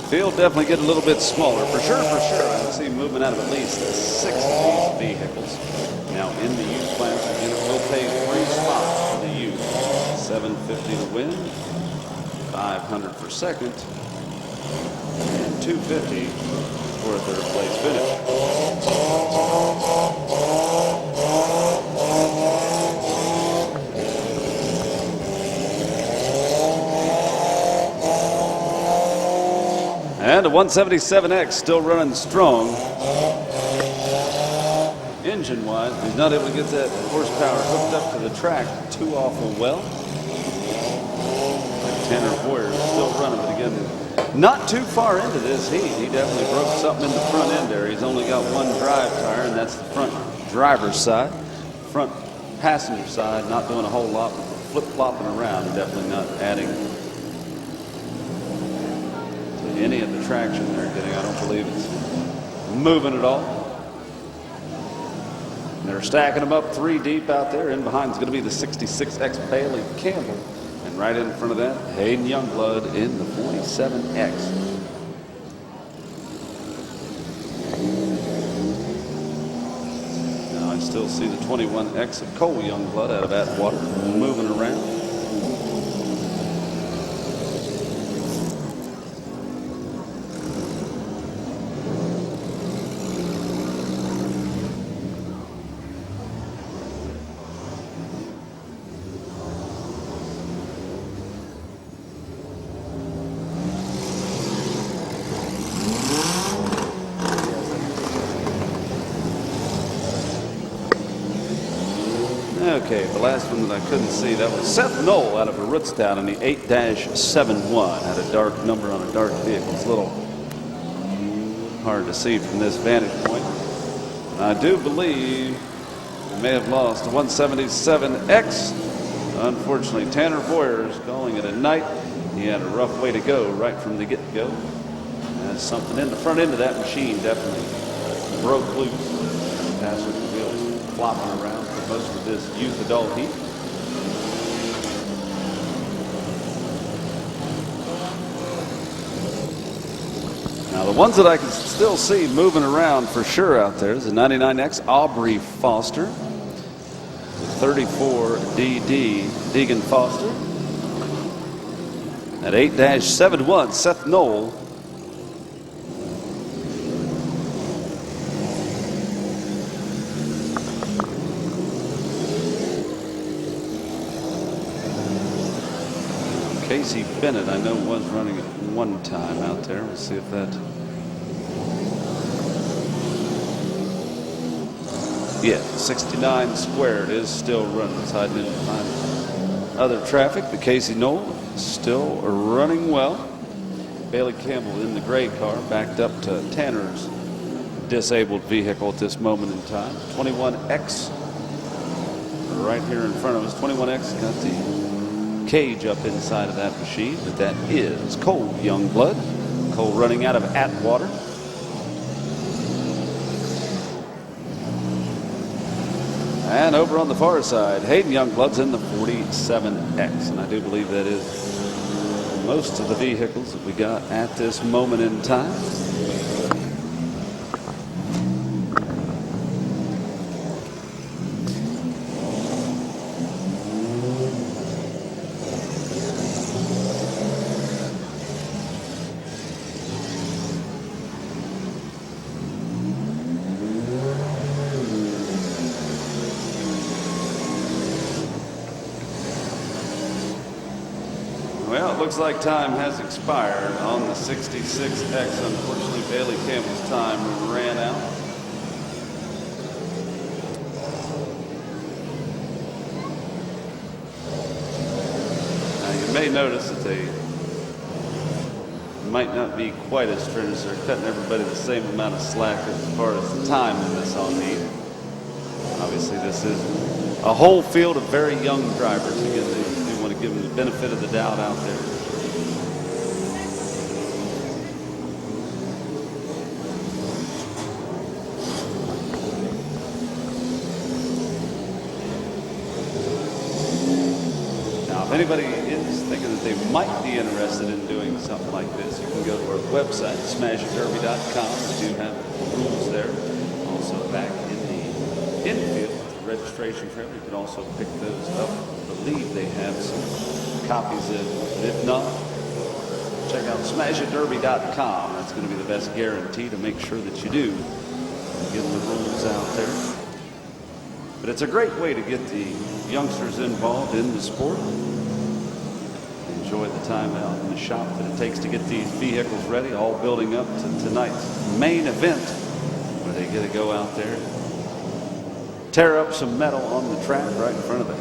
field definitely get a little bit smaller. For sure. I can see movement out of at least 6 of these vehicles. Now in the youth class, again, it will pay 3 spots for the youth. $750 to win, $500 for second, and $250 for a third place finish. And a 177X still running strong. Engine-wise, he's not able to get that horsepower hooked up to the track too awful well. Tanner Boyer is still running, but again, not too far into this heat. He definitely broke something in the front end there. He's only got one drive tire, and that's the front driver's side. Front passenger side, not doing a whole lot, flip-flopping around, and definitely not adding any of the traction they're getting. I don't believe it's moving at all. And they're stacking them up 3 deep out there. In behind is going to be the 66X Bailey Campbell. And right in front of that, Hayden Youngblood in the 47X. Now I still see the 21X of Cole Youngblood out of Atwater moving around. Okay, the last one that I couldn't see, that was Seth Knoll out of Rootstown in the 8-71. Had a dark number on a dark vehicle. It's a little hard to see from this vantage point. I do believe we may have lost the 177X. Unfortunately, Tanner Boyer is calling it a night. He had a rough way to go right from the get-go. There's something in the front end of that machine definitely broke loose. Passenger wheels flopping around for most of this youth adult heat. Now the ones that I can still see moving around for sure out there is the 99X Aubrey Foster, the 34DD Deegan Foster, at 8-71 Seth Knoll. Casey Bennett, I know, was running at one time out there. We'll see if that. Yeah, 69 squared is still running. It's hiding in behind other traffic. But Casey Knoll still running well. Bailey Campbell in the gray car, backed up to Tanner's disabled vehicle at this moment in time. 21X right here in front of us. 21X got the cage up inside of that machine, but that is Cole Youngblood. Cole running out of Atwater. And over on the far side, Hayden Youngblood's in the 47X, and I do believe that is most of the vehicles that we got at this moment in time. Well, it looks like time has expired on the 66X. Unfortunately, Bailey Campbell's time ran out. Now, you may notice that they might not be quite as strenuous. They're cutting everybody the same amount of slack as far as the time limits on these. Obviously, this is a whole field of very young drivers. Again, they do want to give them the benefit of the doubt out there. If anybody is thinking that they might be interested in doing something like this, you can go to our website, smashitderby.com. We do have rules there. Also back in the infield, the registration trailer, you can also pick those up. I believe they have some copies of it. If not, check out smashitderby.com. That's going to be the best guarantee to make sure that you do get the rules out there. But it's a great way to get the youngsters involved in the sport. Enjoy the time out in the shop that it takes to get these vehicles ready, all building up to tonight's main event, where they get to go out there, tear up some metal on the track right in front of them.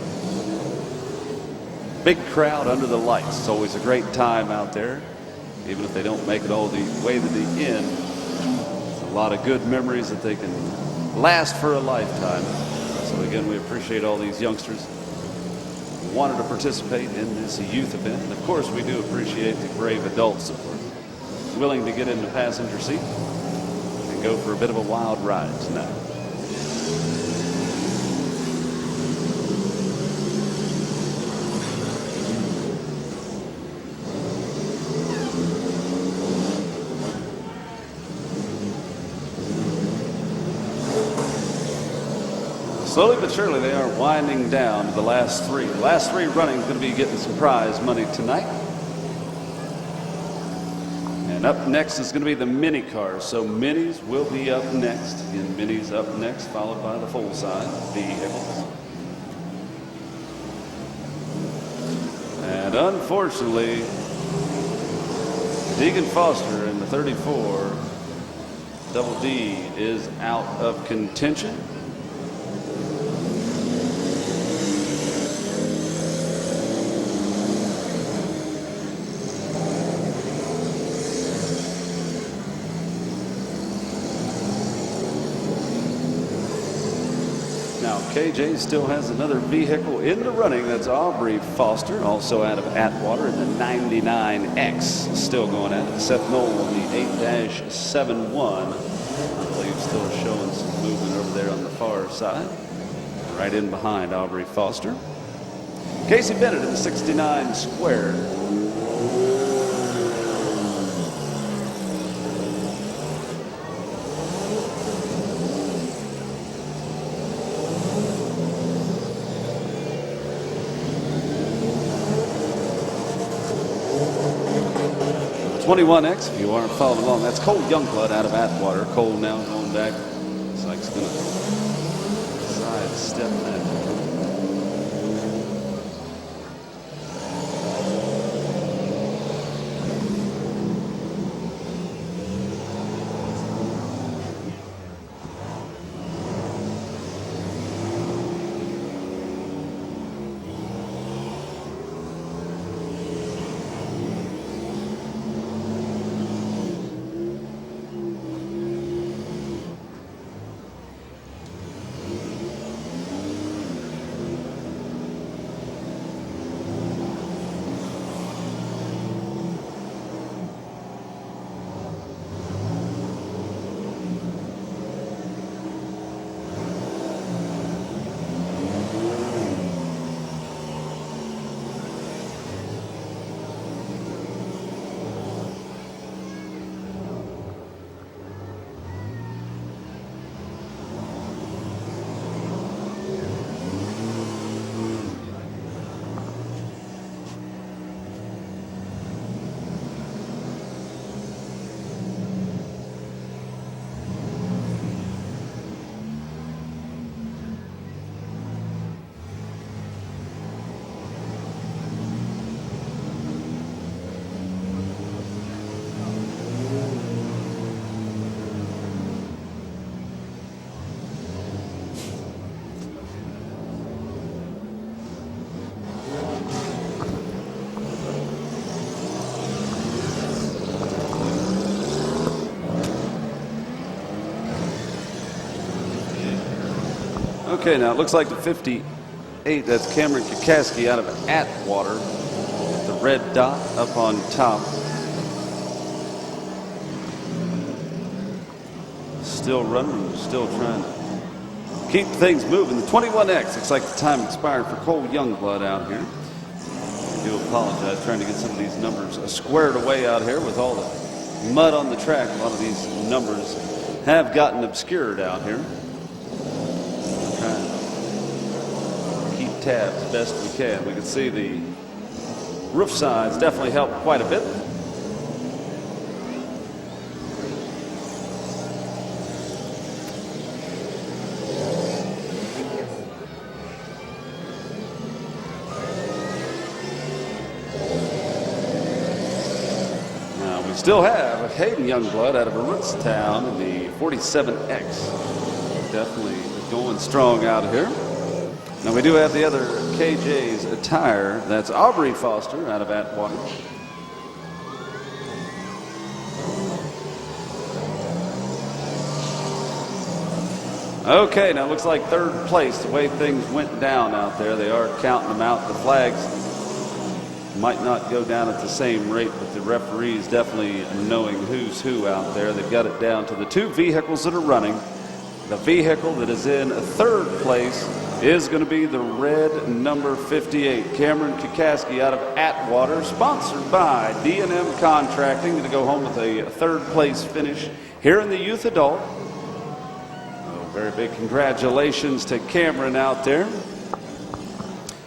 Big crowd under the lights. It's always a great time out there, even if they don't make it all the way to the end. It's a lot of good memories that they can last for a lifetime. So again, we appreciate all these youngsters who wanted to participate in this youth event. And of course, we do appreciate the brave adults that were willing to get in the passenger seat and go for a bit of a wild ride tonight. Slowly but surely, they are winding down to the last three. The last three running is going to be getting some prize money tonight. And up next is going to be the mini cars. So minis will be up next. Again, minis up next, followed by the full-size vehicles. And unfortunately, Deegan Foster in the 34 Double D is out of contention. KJ still has another vehicle in the running. That's Aubrey Foster, also out of Atwater, in the 99X. Still going at it. Seth Knoll on the 8-71. I believe still showing some movement over there on the far side. Right in behind Aubrey Foster. Casey Bennett at the 69 square. The 21X, if you aren't following along, that's Cole Youngblood out of Atwater. Cole now going back. Looks like he's going to sidestep that. Okay, now it looks like the 58, that's Cameron Kakaski out of Atwater. The red dot up on top. Still running, still trying to keep things moving. The 21X, looks like the time expired for Cole Youngblood out here. I do apologize, trying to get some of these numbers squared away out here with all the mud on the track. A lot of these numbers have gotten obscured out here. Trying to keep tabs best we can. We can see the roof sides definitely help quite a bit. Still have Hayden Youngblood out of Rootstown in the 47X. Definitely going strong out here. Now we do have the other KJ's attire. That's Aubrey Foster out of Atwater. Okay, now it looks like third place, the way things went down out there. They are counting them out. The flags might not go down at the same rate, but the referees definitely knowing who's who out there. They've got it down to the two vehicles that are running. The vehicle that is in third place is going to be the red number 58, Cameron Kakaski out of Atwater, sponsored by D&M Contracting, to go home with a third place finish here in the youth adult. Very big congratulations to Cameron out there.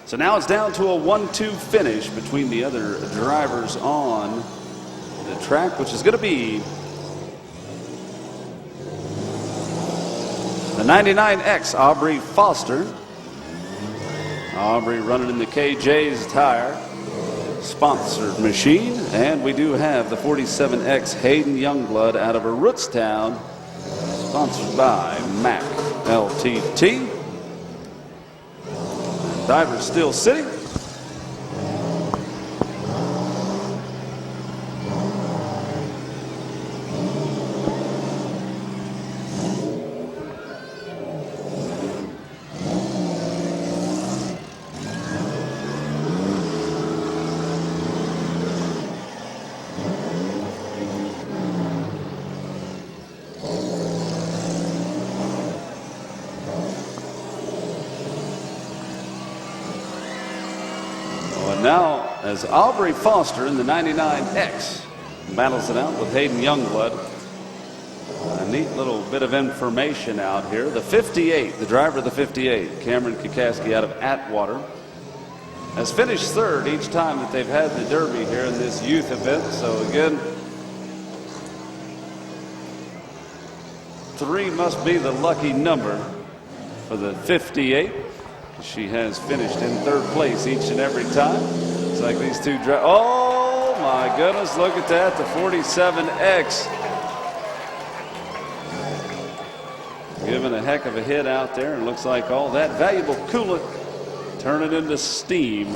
So now it's down to a 1-2 finish between the other drivers on the track, which is going to be the 99X, Aubrey Foster. Aubrey running in the KJ's tire, sponsored machine. And we do have the 47X, Hayden Youngblood out of Rootstown, sponsored by Mac LTT. Divers still sitting. Now, as Aubrey Foster in the 99X battles it out with Hayden Youngblood. A neat little bit of information out here. The 58, the driver of the 58, Cameron Kakaski out of Atwater, has finished third each time that they've had the Derby here in this youth event. So again, 3 must be the lucky number for the 58. She has finished in third place each and every time. It's like these two drivers. Oh my goodness, look at that, the 47X. Giving a heck of a hit out there, and looks like all that valuable coolant turning into steam.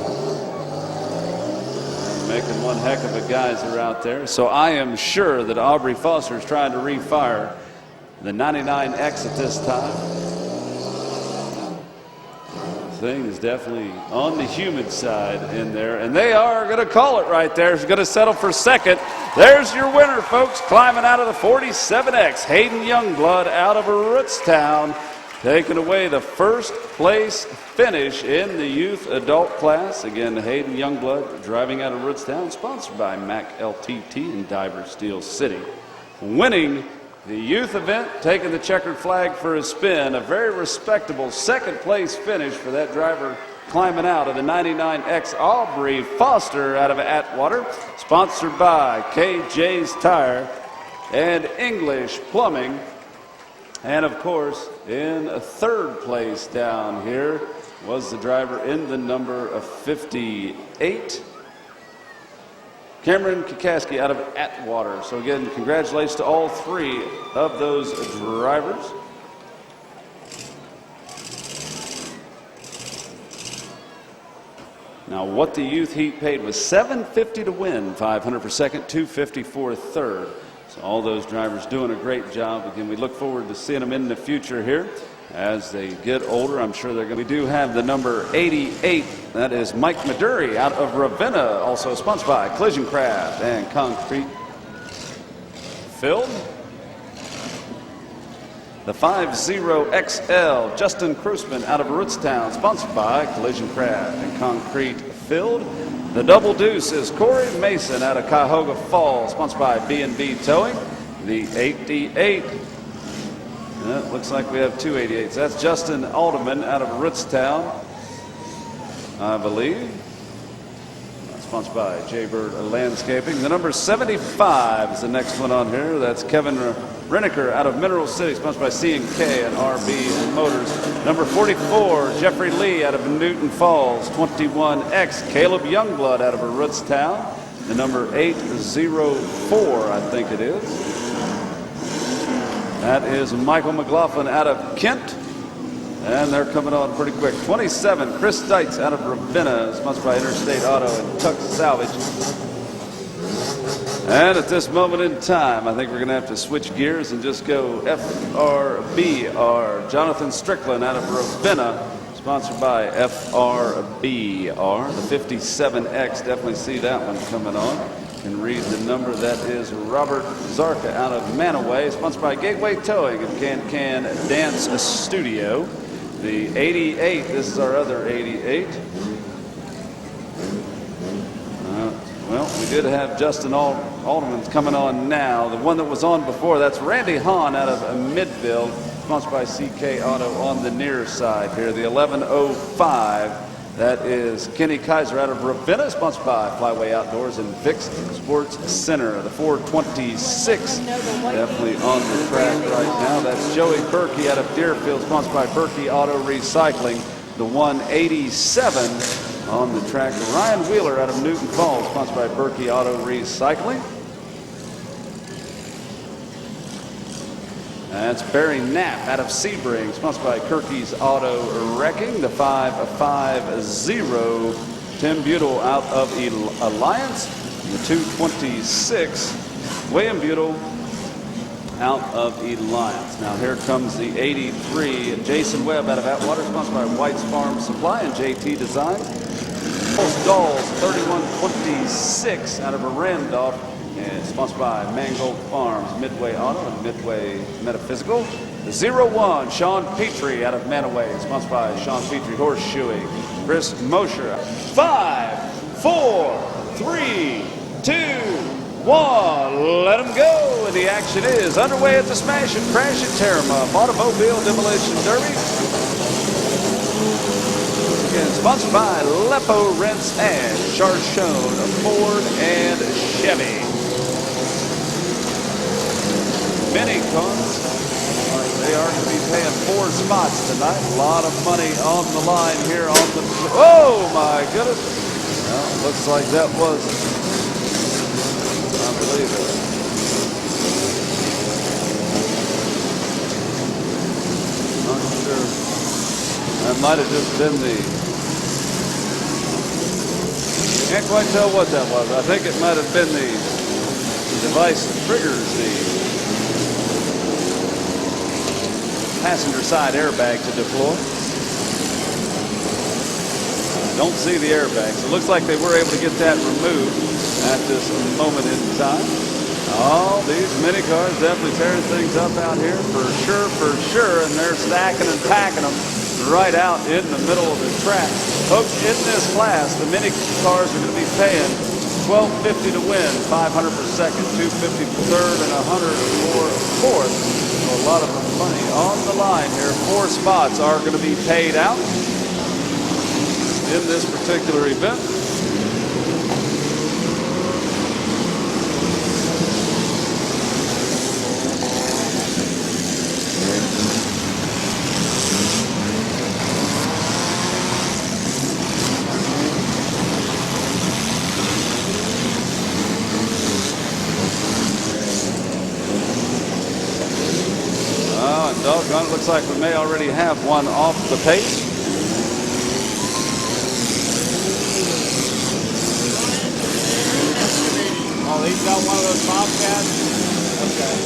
Making one heck of a geyser out there. So I am sure that Aubrey Foster is trying to refire the 99X at this time. Thing is definitely on the humid side in there, and they are going to call it right there. She's going to settle for second. There's your winner, folks, climbing out of the 47X, Hayden Youngblood out of Rootstown, taking away the first place finish in the youth adult class. Again, Hayden Youngblood driving out of Rootstown, sponsored by Mac LTT and Diver Steel City, winning the youth event, taking the checkered flag for a spin. A very respectable second place finish for that driver climbing out of the 99X, Aubrey Foster out of Atwater, sponsored by KJ's Tire and English Plumbing. And of course, in third place down here was the driver in the number of 58, Cameron Kakaski out of Atwater. So again, congratulations to all 3 of those drivers. Now, what the youth heat paid was $750 to win, $500 for second, $250 for third. So all those drivers doing a great job. Again, we look forward to seeing them in the future here As they get older, I'm sure they're going to. We do have the number 88. That is Mike Maduri out of Ravenna, also sponsored by Collision Craft and Concrete Filled. The 50XL, Justin Krusman out of Rootstown, sponsored by Collision Craft and Concrete Filled. The double deuce is Corey Mason out of Cuyahoga Falls, sponsored by B&B Towing. The 88. Looks like we have two 88s. That's Justin Alderman out of Rootstown, I believe. Sponsored by Jaybird Landscaping. The number 75 is the next one on here. That's Kevin Renneker out of Mineral City, sponsored by C&K and RB Motors. Number 44, Jeffrey Lee out of Newton Falls. 21X, Caleb Youngblood out of Rootstown. The number 804, I think it is. That is Michael McLaughlin out of Kent. And they're coming on pretty quick. 27, Chris Deitz out of Ravenna, sponsored by Interstate Auto and Tuck Salvage. And at this moment in time, I think we're going to have to switch gears and just go FRBR. Jonathan Strickland out of Ravenna, sponsored by FRBR. The 57X, definitely see that one coming on. And read the number. That is Robert Zarka out of Manaway, sponsored by Gateway Towing and Can Dance Studio. The 88, this is our other 88. Well, we did have Justin Alderman coming on now. The one that was on before, that's Randy Hahn out of Mid-Vid, sponsored by CK Auto on the near side here. The 1105. That is Kenny Kaiser out of Ravenna, sponsored by Flyway Outdoors and Vic's Sports Center. The 426, definitely on the track right now. That's Joey Berkey out of Deerfield, sponsored by Berkey Auto Recycling. The 187 on the track. Ryan Wheeler out of Newton Falls, sponsored by Berkey Auto Recycling. That's Barry Knapp out of Sebring, sponsored by Kirky's Auto Wrecking. The 550, Tim Butel out of Alliance. The 226, William Butel out of Alliance. Now here comes the 83, Jason Webb out of Atwater, sponsored by White's Farm Supply and JT Designs. Dolls 3126 out of Randolph. And sponsored by Mangold Farms, Midway Auto, and Midway Metaphysical. The 01, Sean Petrie out of Manaway, sponsored by Sean Petrie Horseshoeing. Chris Mosher. 5, 4, 3, 2, 1. Let them go. And the action is underway at the Smash and Crash and Tear 'em Up Automobile Demolition Derby. Again, sponsored by Lepo Rents and Charchone, Ford, and Chevy. Mini cars, they are going to be paying 4 spots tonight. A lot of money on the line here on the. Oh my goodness! Well, looks like that was unbelievable. Not sure. That might have just been the. Can't quite tell what that was. I think it might have been the device that triggers the passenger side airbag to deploy. Don't see the airbags. It looks like they were able to get that removed at this moment in time. Oh, these mini cars definitely tearing things up out here for sure. And they're stacking and packing them right out in the middle of the track. Folks, in this class, the mini cars are going to be paying $12.50 to win, $500 per second, $250 for third, and $100 for fourth. So a lot of money on the line here. 4 spots are going to be paid out in this particular event. Doggone, it looks like we may already have one off the pace.
Oh, he's got one of those Bobcats? Okay.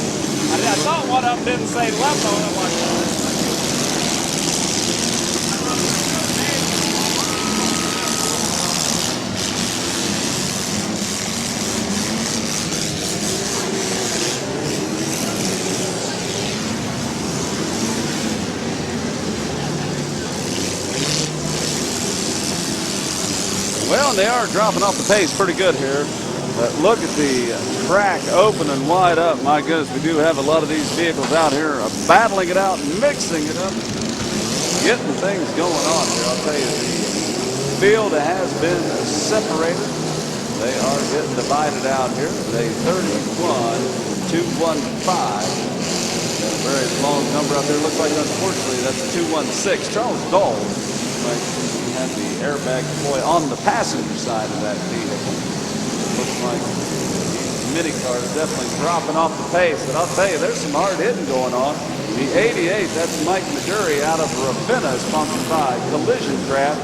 I thought one of them didn't say left on it.
Well, they are dropping off the pace pretty good here. But look at the track open and wide up. My goodness, we do have a lot of these vehicles out here battling it out, mixing it up, getting things going on here. I'll tell you, the field has been separated. They are getting divided out here. They 31-215. Got a very long number out there. Looks like, unfortunately, that's 216. Charles Dahl might have the airbag deploy on the passenger side of that vehicle. Looks like mini car is definitely dropping off the pace. But I'll tell you, there's some hard hitting going on. The 88, that's Mike Maduri out of Ravenna, sponsored by Collision Craft.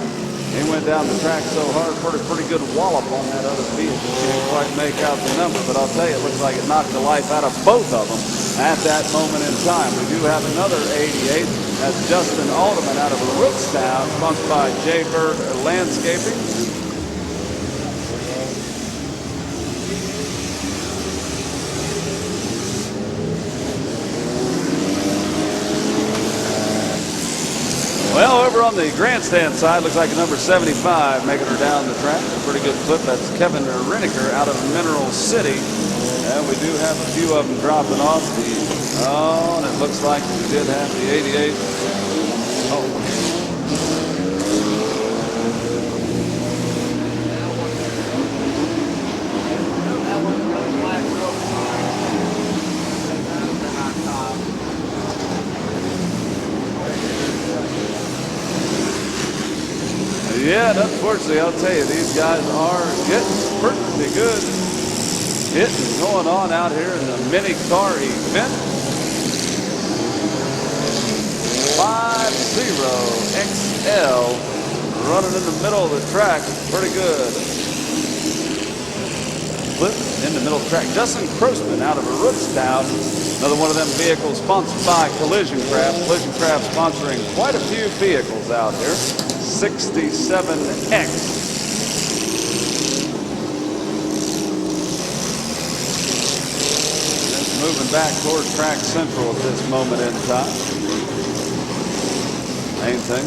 He went down the track so hard, put a pretty good wallop on that other vehicle. Didn't quite make out the number, but I'll tell you, it looks like it knocked the life out of both of them at that moment in time. We do have another 88. That's Justin Alderman out of Rootstown, sponsored by J. Bird Landscaping. Well, over on the grandstand side, looks like a number 75 making her down the track. A pretty good clip. That's Kevin Reniker out of Mineral City. And we do have a few of them dropping off. And it looks like we did have the 88. Oh. Yeah, and unfortunately, I'll tell you, these guys are getting pretty good hitting going on out here in the mini car event. 50XL running in the middle of the track. Pretty good. Flip in the middle of the track. Justin Crossman out of Rootstown. Another one of them vehicles sponsored by Collision Craft. Collision Craft sponsoring quite a few vehicles out here. 67X. Just moving back toward track central at this moment in time. Main thing,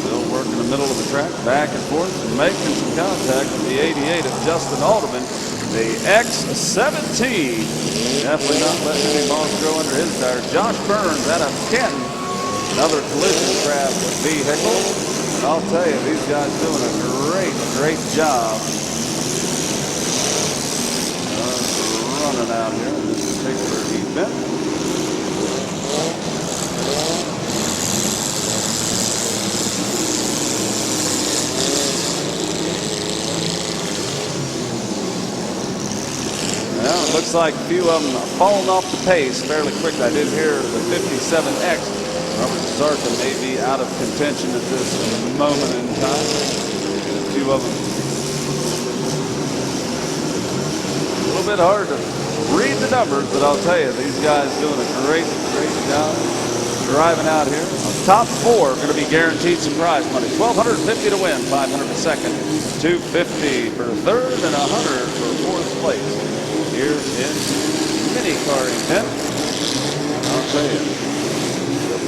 still working the middle of the track, back and forth, and making some contact with the 88 of Justin Alderman. The X17. Definitely not letting any moss grow under his tire. Josh Burns out of Kenton. Another Collision Craft vehicle. I'll tell you, these guys doing a great job running out here in this particular event. Well, it looks like a few of them falling off the pace fairly quickly. I did hear the 57X. Robert Zarka may be out of contention at this moment in time. And a few of them. A little bit hard to read the numbers, but I'll tell you, these guys doing a great job driving out here. Top four are going to be guaranteed some prize money. $1,250 to win, $500 for second, $250 for third, and $100 for fourth place. Here in mini car event. I'll tell you.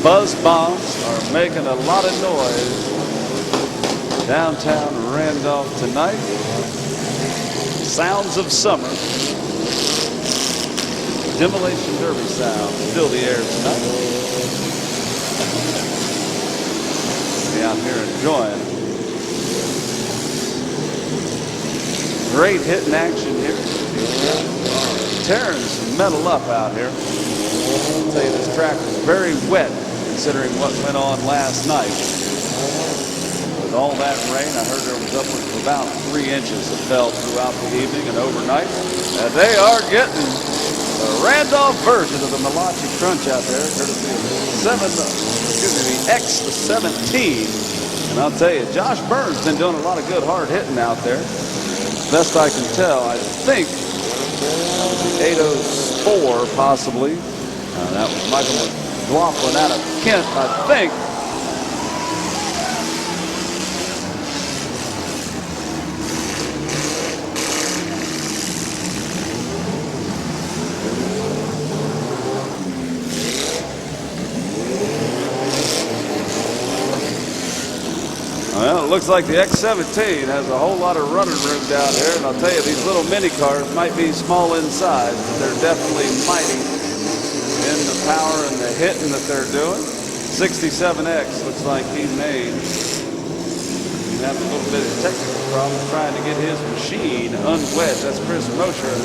Buzz bombs are making a lot of noise downtown Randolph tonight. Sounds of summer. Demolition Derby sound fill the air tonight. Be out here enjoying. Great hitting action here. Tearing some metal up out here. I'll tell you, this track was very wet considering what went on last night. With all that rain, I heard there was upwards of about 3 inches that fell throughout the evening and overnight. And they are getting the Randolph version of the Malachi Crunch out there, courtesy of the X17. And I'll tell you, Josh Burns been doing a lot of good hard hitting out there. Best I can tell, I think the 804 possibly. That was Michael McLaughlin out of Kent, I think. Well, it looks like the X-17 has a whole lot of running room down here, and I'll tell you, these little mini cars might be small in size, but they're definitely mighty in the power and the hitting that they're doing. 67X looks like he made. He's having a little bit of technical problem trying to get his machine unwedged. That's Chris Mosher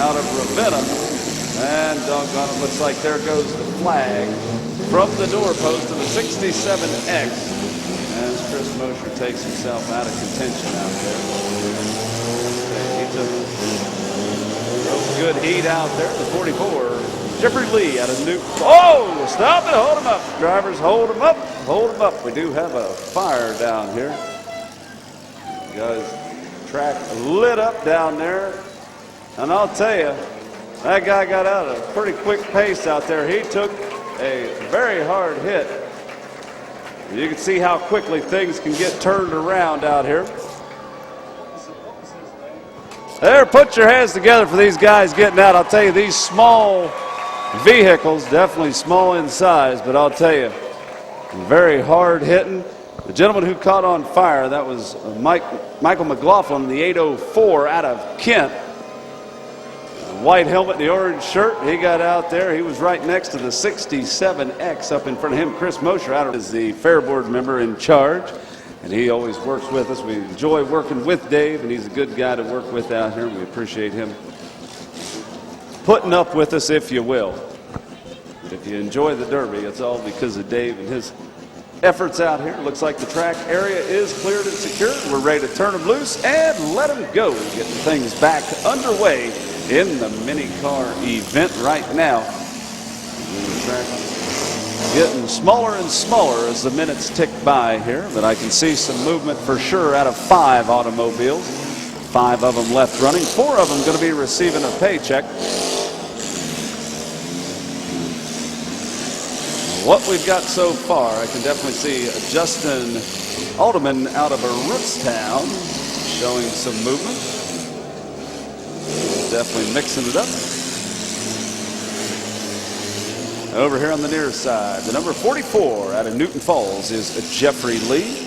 out of Ravenna. And doggone it, looks like there goes the flag from the doorpost of the 67X as Chris Mosher takes himself out of contention out there. He took good heat out there. The 44, Jeffrey Lee out of Newton. Oh, stop it, hold him up. Drivers, hold him up, hold him up. We do have a fire down here. Guys, track lit up down there. And I'll tell you, that guy got out at a pretty quick pace out there. He took a very hard hit. You can see how quickly things can get turned around out here. There, put your hands together for these guys getting out. I'll tell you, these small vehicles, definitely small in size, but I'll tell you, very hard hitting. The gentleman who caught on fire, that was Michael McLaughlin, the 804 out of Kent. White helmet, the orange shirt. He got out there. He was right next to the 67X up in front of him. Chris Mosher out is the Fair Board member in charge, and he always works with us. We enjoy working with Dave, and he's a good guy to work with out here. We appreciate him putting up with us, if you will. If you enjoy the Derby, it's all because of Dave and his efforts out here. Looks like the track area is cleared and secured. We're ready to turn them loose and let them go, getting things back underway in the mini car event right now. And the track getting smaller and smaller as the minutes tick by here, but I can see some movement for sure out of 5 automobiles. 5 of them left running, 4 of them going to be receiving a paycheck. What we've got so far, I can definitely see Justin Alderman out of Rootstown showing some movement. Definitely mixing it up. Over here on the near side, the number 44 out of Newton Falls is Jeffrey Lee.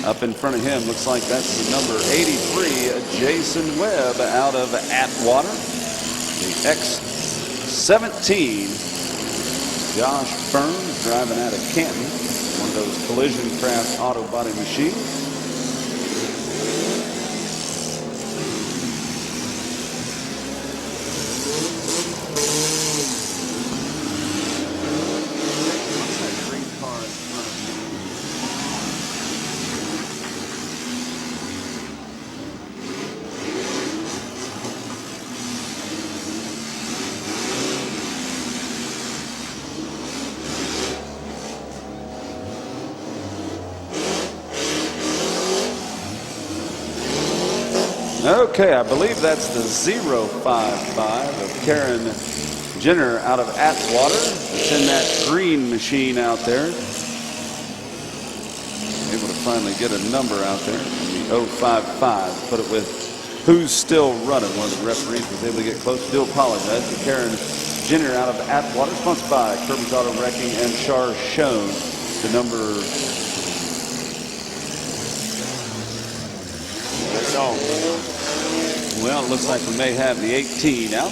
Up in front of him, looks like that's the number 83, Jason Webb out of Atwater. The X-17, Josh Burns driving out of Canton. One of those collision craft auto body machines. Okay, I believe that's the 055 of Karen Jenner out of Atwater. It's in that green machine out there. Able to finally get a number out there. The 055. Put it with who's still running. One of the referees was able to get close. Do apologize to Karen Jenner out of Atwater. Sponsored by Kirby's Auto Wrecking and Char Shown. The number. Well, it looks like we may have the 18 out.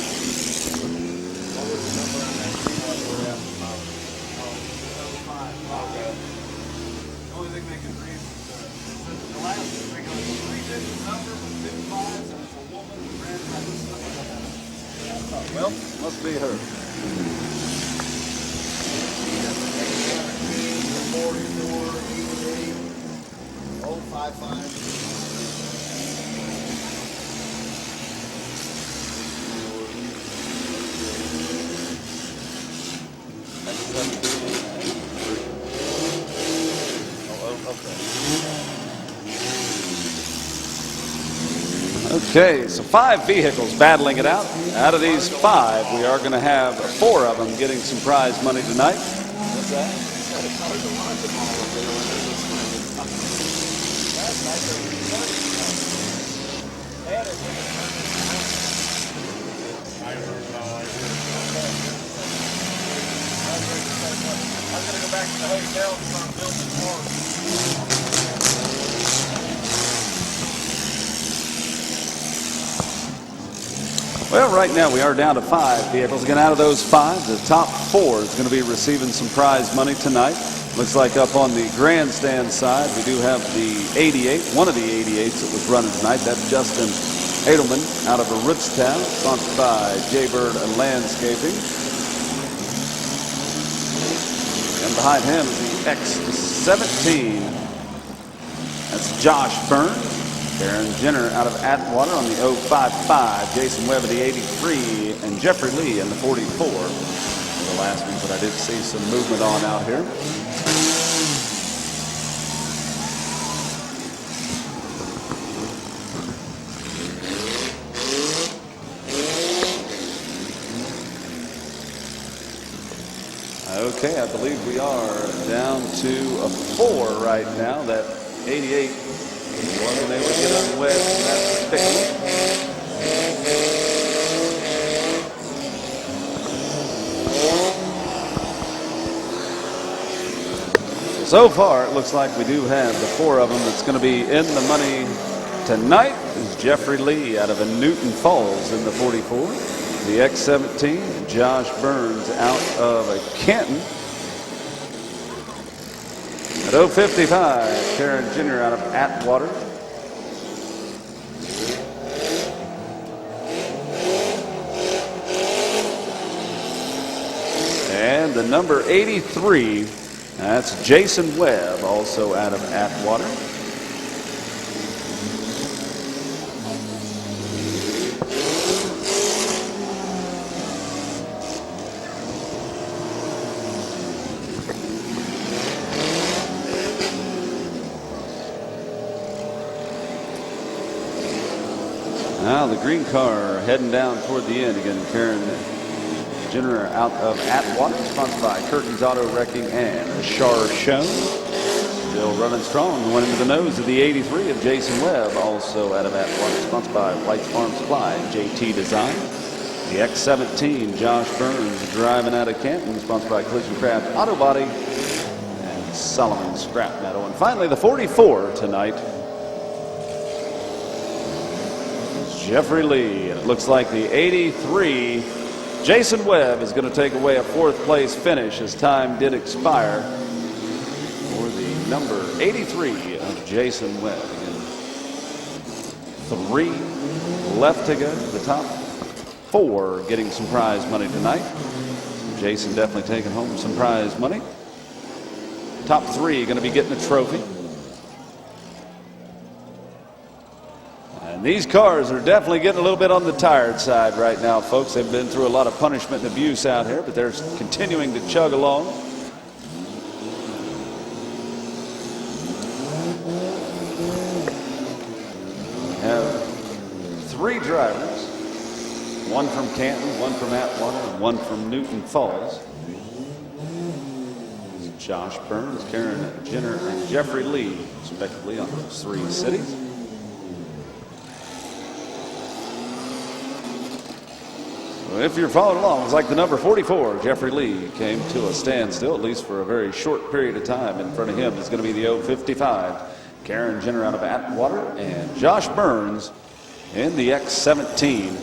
Well, must be her.
055.
Okay, so 5 vehicles battling it out. Out of these 5, we are going to have 4 of them getting some prize money tonight. What's that? I'm going to go back to the hotel and start building more. Well, right now we are down to 5 vehicles. Again, out of those 5, the top 4 is going to be receiving some prize money tonight. Looks like up on the grandstand side, we do have the 88, one of the 88s that was running tonight. That's Justin Edelman out of Ritztown, sponsored by Jaybird Landscaping. And behind him is the X17. That's Josh Burns. Karen Jenner out of Atwater on the 055. Jason Webb of the 83. And Jeffrey Lee in the 44. The last ones that I did see some movement on out here. Okay, I believe we are down to a 4 right now. That 88 wasn't able to get unwed from that sticky. So far, it looks like we do have the 4 of them that's going to be in the money tonight. Is Jeffrey Lee out of a Newton Falls in the 44. The X17, Josh Burns out of a Canton. At 055, Karen Jenner out of Atwater. And the number 83, that's Jason Webb, also out of Atwater. Now the green car heading down toward the end again. Karen Jenner out of Atwater, sponsored by Curtains Auto Wrecking and Shar Show. Still running strong. Went into the nose of the 83 of Jason Webb, also out of Atwater, sponsored by White's Farm Supply and JT Design. The X17, Josh Burns driving out of Canton, sponsored by Collision Craft Auto Body and Solomon Scrap Metal. And finally, the 44 tonight. Jeffrey Lee. And it looks like the 83, Jason Webb, is going to take away a 4th place finish as time did expire for the number 83 of Jason Webb. Again, 3 left to go. The top 4 getting some prize money tonight. Jason definitely taking home some prize money. Top 3 going to be getting a trophy. These cars are definitely getting a little bit on the tired side right now, folks. They've been through a lot of punishment and abuse out here, but they're continuing to chug along. We have 3 drivers, 1 from Canton, 1 from Atwater, and 1 from Newton Falls. Josh Burns, Karen Jenner, and Jeffrey Lee, respectively, on those 3 cities. If you're following along, it's like the number 44, Jeffrey Lee, came to a standstill, at least for a very short period of time. In front of him is going to be the 055, Karen Jenner out of Atwater, and Josh Burns in the X17.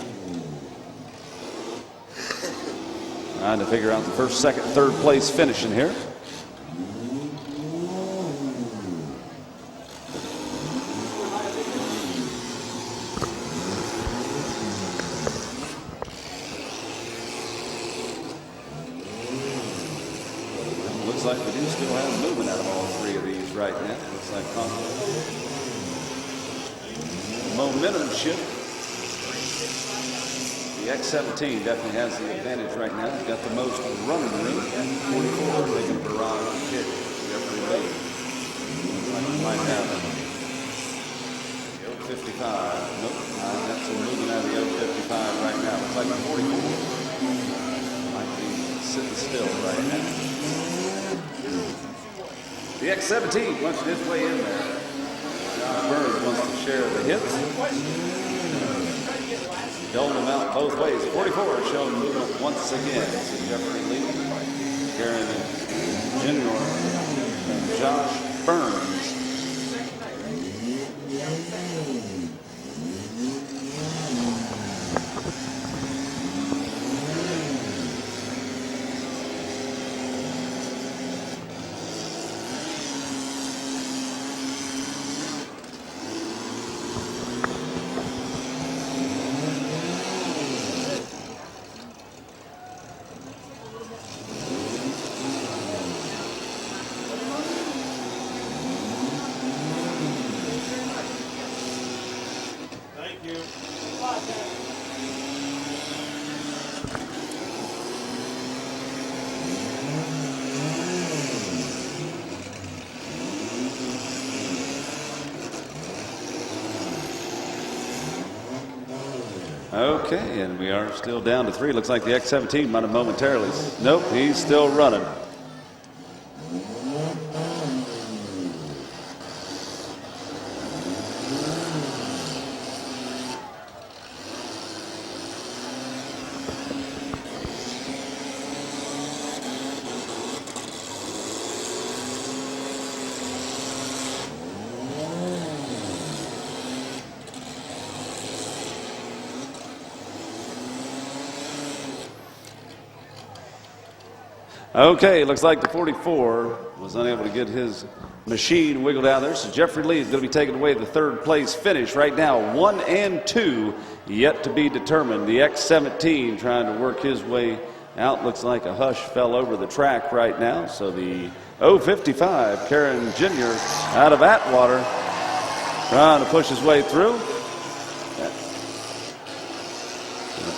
Trying to figure out the 1st, 2nd, 3rd place finishing here. Looks like we do still have movement out of all 3 of these right now. Looks like momentum shift. The X17 definitely has the advantage right now. He's got the most running room. 44 making a barrage of kick. Jeffrey Lee. Looks like we might have the 055. Nope. That's some movement out of the 055 right now. Looks like the 44 might be sitting still right now. The X17 punching his way in there. Josh Burns wants to share the hits. Doling them out both ways. 44 showing movement once again. So Jeffrey Lee, Karen Jenner, and Josh Burns. Okay, and we are still down to 3. Looks like the X-17 might have momentarily. Nope, he's still running. Okay, looks like the 44 was unable to get his machine wiggled out there. So Jeffrey Lee is going to be taking away the 3rd place finish. Right now, 1 and 2 yet to be determined. The X-17 trying to work his way out. Looks like a hush fell over the track right now. So the 055, Karen Jr. out of Atwater, trying to push his way through.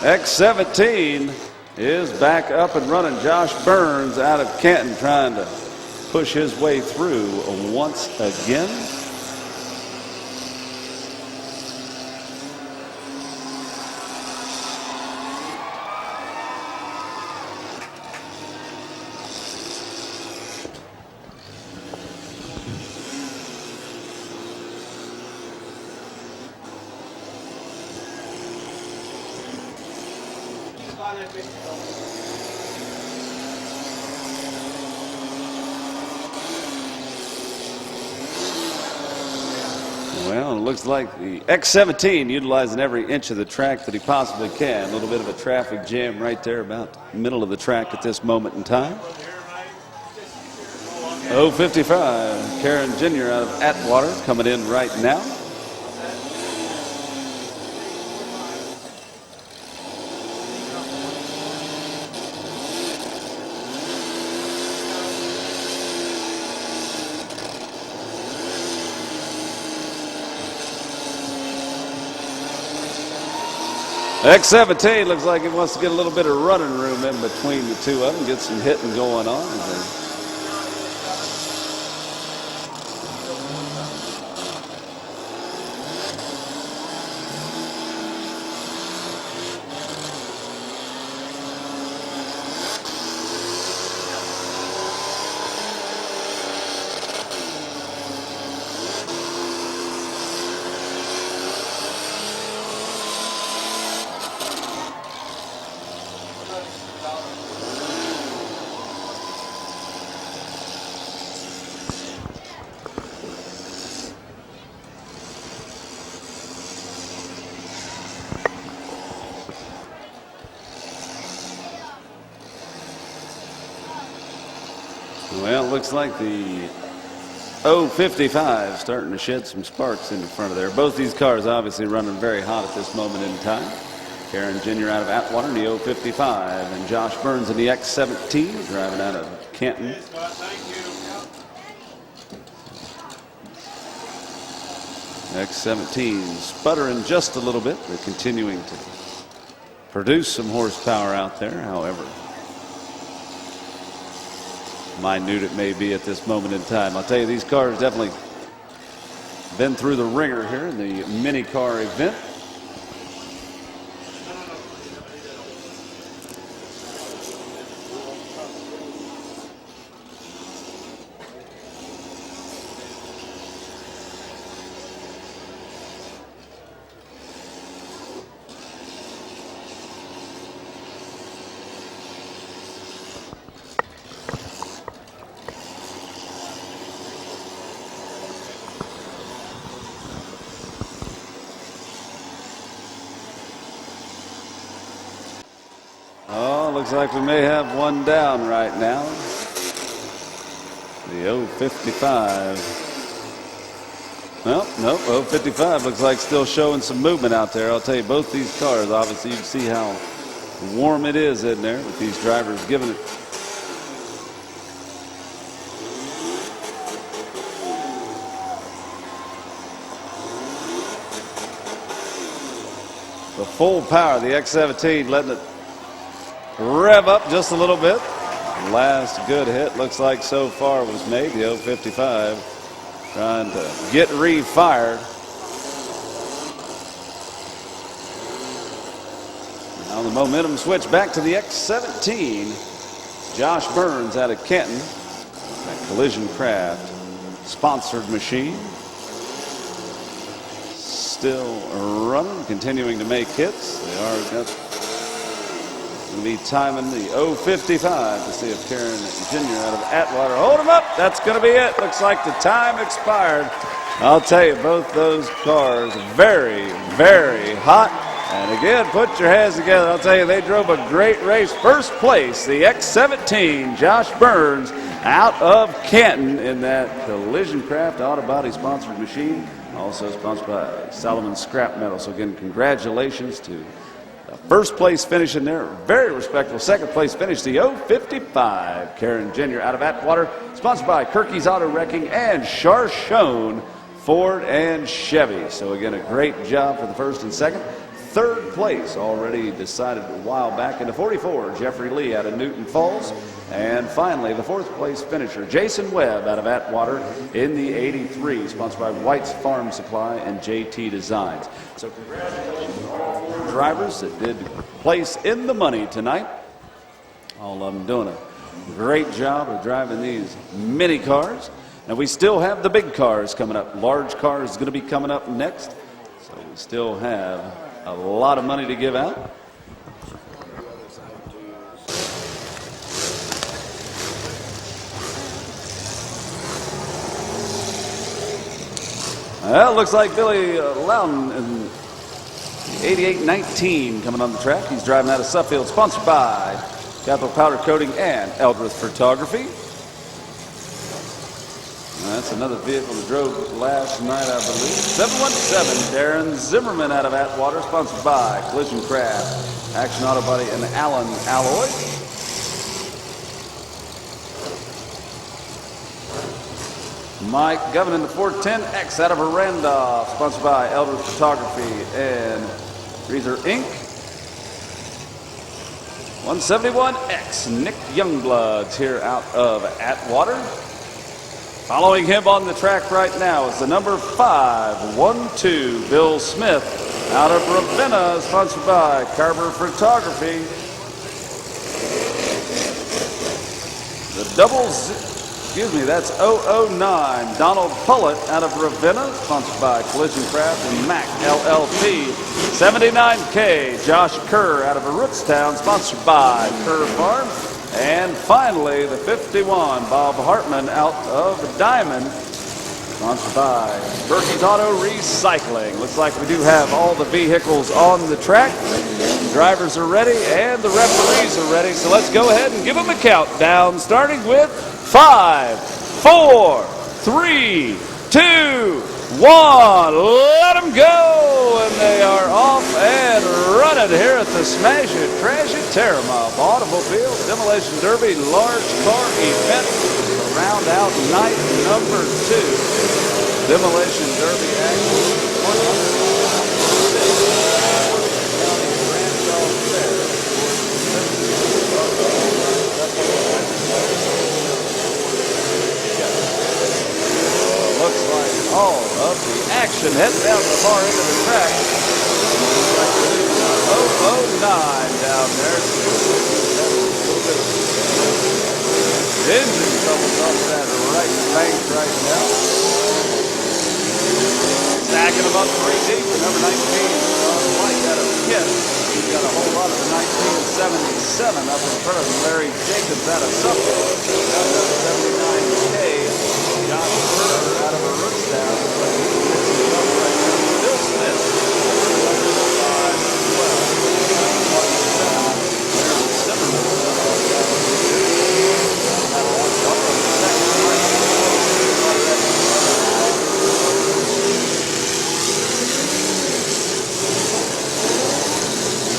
X-17 is back up and running. Josh Burns out of Canton trying to push his way through once again. Well, it looks like the X-17 utilizing every inch of the track that he possibly can. A little bit of a traffic jam right there about the middle of the track at this moment in time. 055, Karen Jr. out of Atwater coming in right now. X-17 looks like he wants to get a little bit of running room in between the two of them, get some hitting going on. Well, it looks like the 055 starting to shed some sparks in the front of there. Both these cars obviously running very hot at this moment in time. Karen Jr. out of Atwater in the 055 and Josh Burns in the X-17 driving out of Canton. X-17 sputtering just a little bit. They're continuing to produce some horsepower out there, however minute it may be at this moment in time. I'll tell you, these cars definitely been through the ringer here in the mini car event. Looks like we may have one down right now. The 055. Well, nope, 055 looks like still showing some movement out there. I'll tell you, both these cars, obviously, you can see how warm it is in there with these drivers giving it. The full power, the X-17 letting it rev up just a little bit. Last good hit looks like so far was made. The 055 trying to get refired. Now the momentum switch back to the X17. Josh Burns out of Canton. That Collision Craft sponsored machine. Still running, continuing to make hits. They are going to be timing the 055 to see if Karen Jr. out of Atwater. Hold him up. That's going to be it. Looks like the time expired. I'll tell you, both those cars very, very hot. And again, put your hands together. I'll tell you, they drove a great race. First place, the X17, Josh Burns out of Canton in that Collision Craft Auto Body sponsored machine. Also sponsored by Solomon Scrap Metal. So again, congratulations to the first place finish in there. Very respectable second place finish, the 055, Karen Jr. out of Atwater. Sponsored by Kirky's Auto Wrecking and Charchone Ford and Chevy. So again, a great job for the first and second. Third place already decided a while back in the 44, Jeffrey Lee out of Newton Falls. And finally, the fourth place finisher, Jason Webb out of Atwater in the 83, sponsored by White's Farm Supply and JT Designs. So congratulations to all four drivers that did place in the money tonight. All of them doing a great job of driving these mini cars. And we still have the big cars coming up. Large cars is going to be coming up next. So we still have a lot of money to give out. Well, it looks like Billy Loudon in 8819 coming on the track. He's driving out of Suffield, sponsored by Capital Powder Coating and Eldrith Photography. That's another vehicle that drove last night, I believe. 717, Darren Zimmerman out of Atwater, sponsored by Collision Craft, Action Auto Body, and Allen Alloy. Mike Govin in the 410X out of Randolph, sponsored by Eldrith Photography and Reeser Inc. 171X, Nick Youngblood's here out of Atwater. Following him on the track right now is the number 512, Bill Smith out of Ravenna, sponsored by Carver Photography. The that's 009, Donald Pullett out of Ravenna, sponsored by Collision Craft and Mac LLP. 79K, Josh Kerr out of Rootstown, sponsored by Kerr Farm. And finally, the 51, Bob Hartman out of Diamond, sponsored by Berkey's Auto Recycling. Looks like we do have all the vehicles on the track. The drivers are ready and the referees are ready. So let's go ahead and give them a countdown, starting with 5, 4, 3, 2, 1. Let them go! And they are off and running here at the Smash It, Trash It, Tear 'em Up Automobile Demolition Derby Large Car Event to round out night number 2. Demolition Derby action 100. Looks like all of the action heading down the far end of the track. 009 down there. Engine comes off that right bank right now. Stacking them up 3 deep. Number 19, White out of Kent. He's got a whole lot of the 1977 up in front of him. Larry Jacobs out of Suffolk. 79K. Josh Kerr out of a Rootstown. Bill Smith.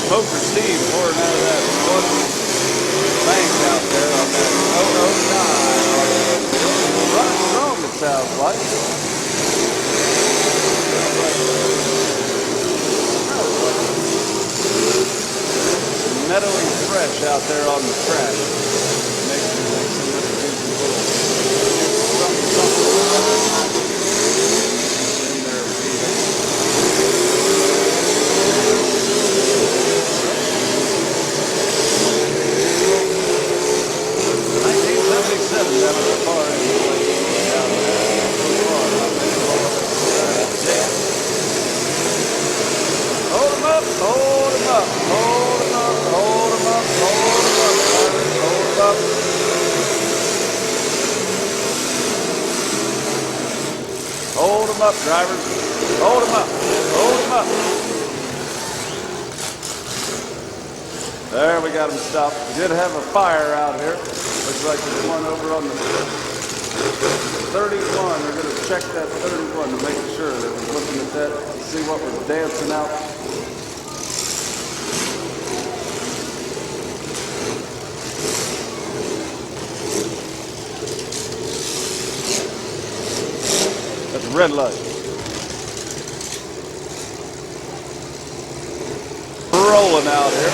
Poker Steve pouring out of that bank out there on that 009. Running strong, it sounds like. Meadowy fresh out there on the track. Makes me think somebody's using a little something in their vehicle. Hold them up, drivers. Hold them up. Hold them up. There, we got them stopped. We did have a fire out here. Looks like there's one over on the 31. We're going to check that 31 to make sure that we're looking at that to see what was dancing out. That's a red light. Rolling out here.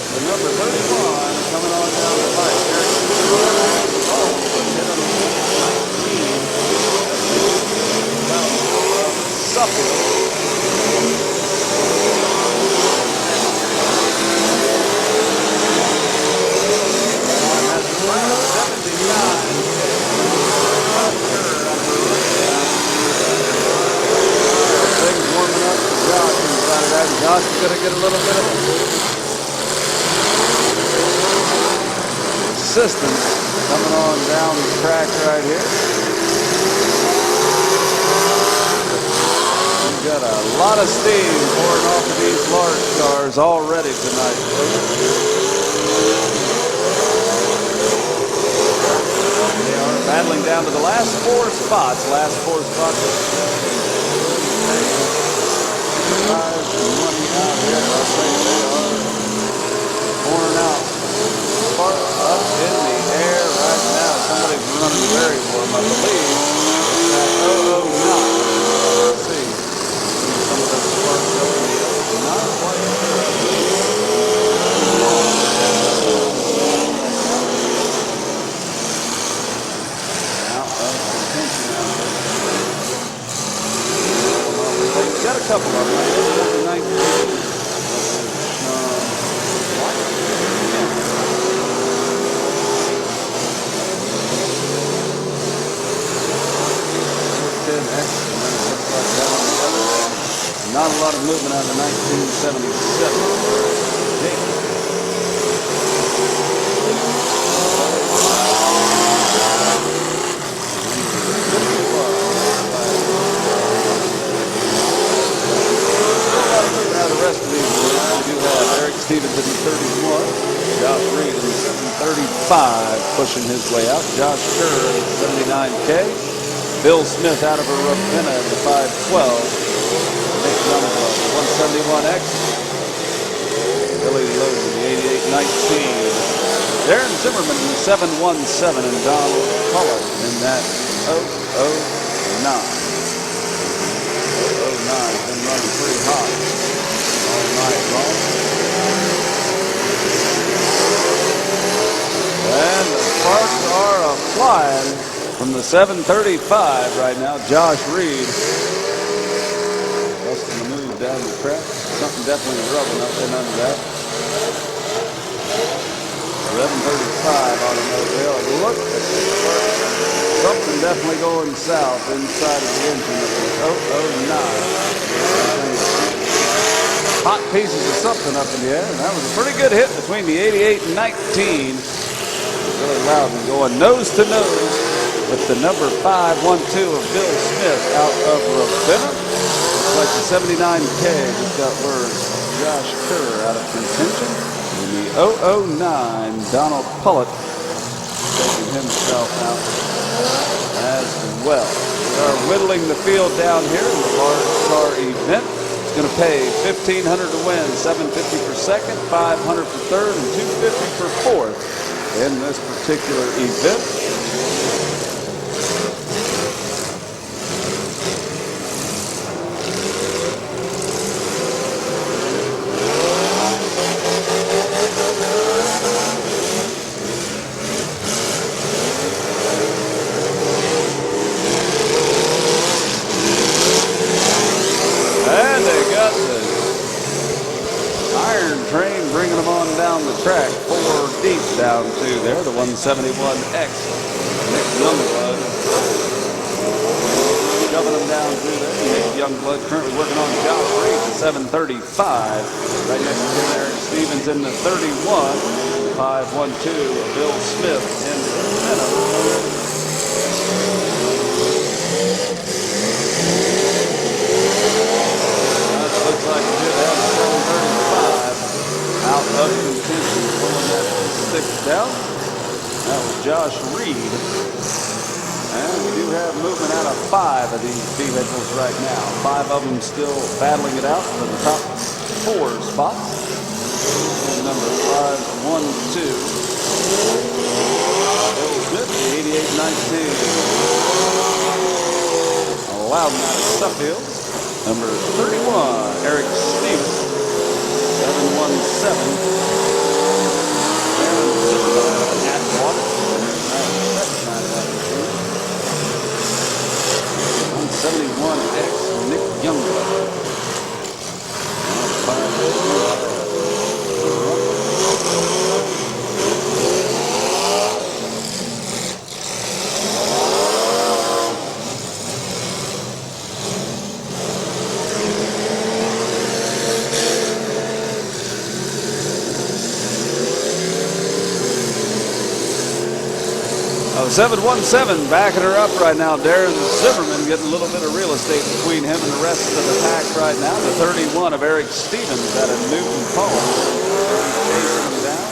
The number 31 coming on down the pipe here. Supple. Things warming up for Josh inside of that. Josh is going to get a little bit of assistance coming on down the track right here. We've got a lot of steam pouring off of these large cars already tonight, They are battling down to the last four spots. Last four spots. Guys and money out here. I think they are pouring out. Sparks up in the air right now. Somebody's running very warm, I believe. At 009. Let's see. Some of those sparks up in the air. Not quite sure. Out of contention out there. We've got a couple of them. Number 19. Not a lot of movement out of 1977. Now the rest of these, we do have Eric Stevens in 31, Josh Reed in 35 pushing his way out, Josh Kerr in 79K, Bill Smith out of a Ravenna in the 512. Nick Dunn of 171X. Billy Lowe in the 8819. Darren Zimmerman in the 717 and Donald Pollard in that 009. 009's been running pretty hot all night long. And the sparks are flying from the 735 right now. Josh Reed. Down the track. Something definitely rubbing up in under that. 1135 automobile. Look at this spark. Something definitely going south inside of the engine of the 009. Hot pieces of something up in the air. And that was a pretty good hit between the 88 and 19. Really loud and going nose to nose with the number 512 of Bill Smith out of Ravenna. Like the 79K just got word. Josh Kerr out of contention. In the 009, Donald Pollard taking himself out as well. We are whittling the field down here in the large car event. It's going to pay $1,500 to win, $750 for second, $500 for third, and $250 for fourth in this particular event. Train along the track, 4 deep down to there, the 171X. Nick Youngblood shoving them down through there. Nick Youngblood currently working on Josh Reed, the 735. Right next to him, Eric Stevens in the 31. 512, Bill Smith in the minute. Looks like it did have 735 out of contention, pulling that 6 down. That was Josh Reed. And we do have movement out of 5 of these vehicles right now. 5 of them still battling it out for the top 4 spots. Number 512. Bill Smith, the 8819. Allowed out of Suffield. Number 31, Eric Stevens, 717. Atwater, 171X, Nick Youngblood. 717 backing her up right now. Darren Zimmerman getting a little bit of real estate between him and the rest of the pack right now. The 31 of Eric Stevens out of Newton Falls. Chasing him down.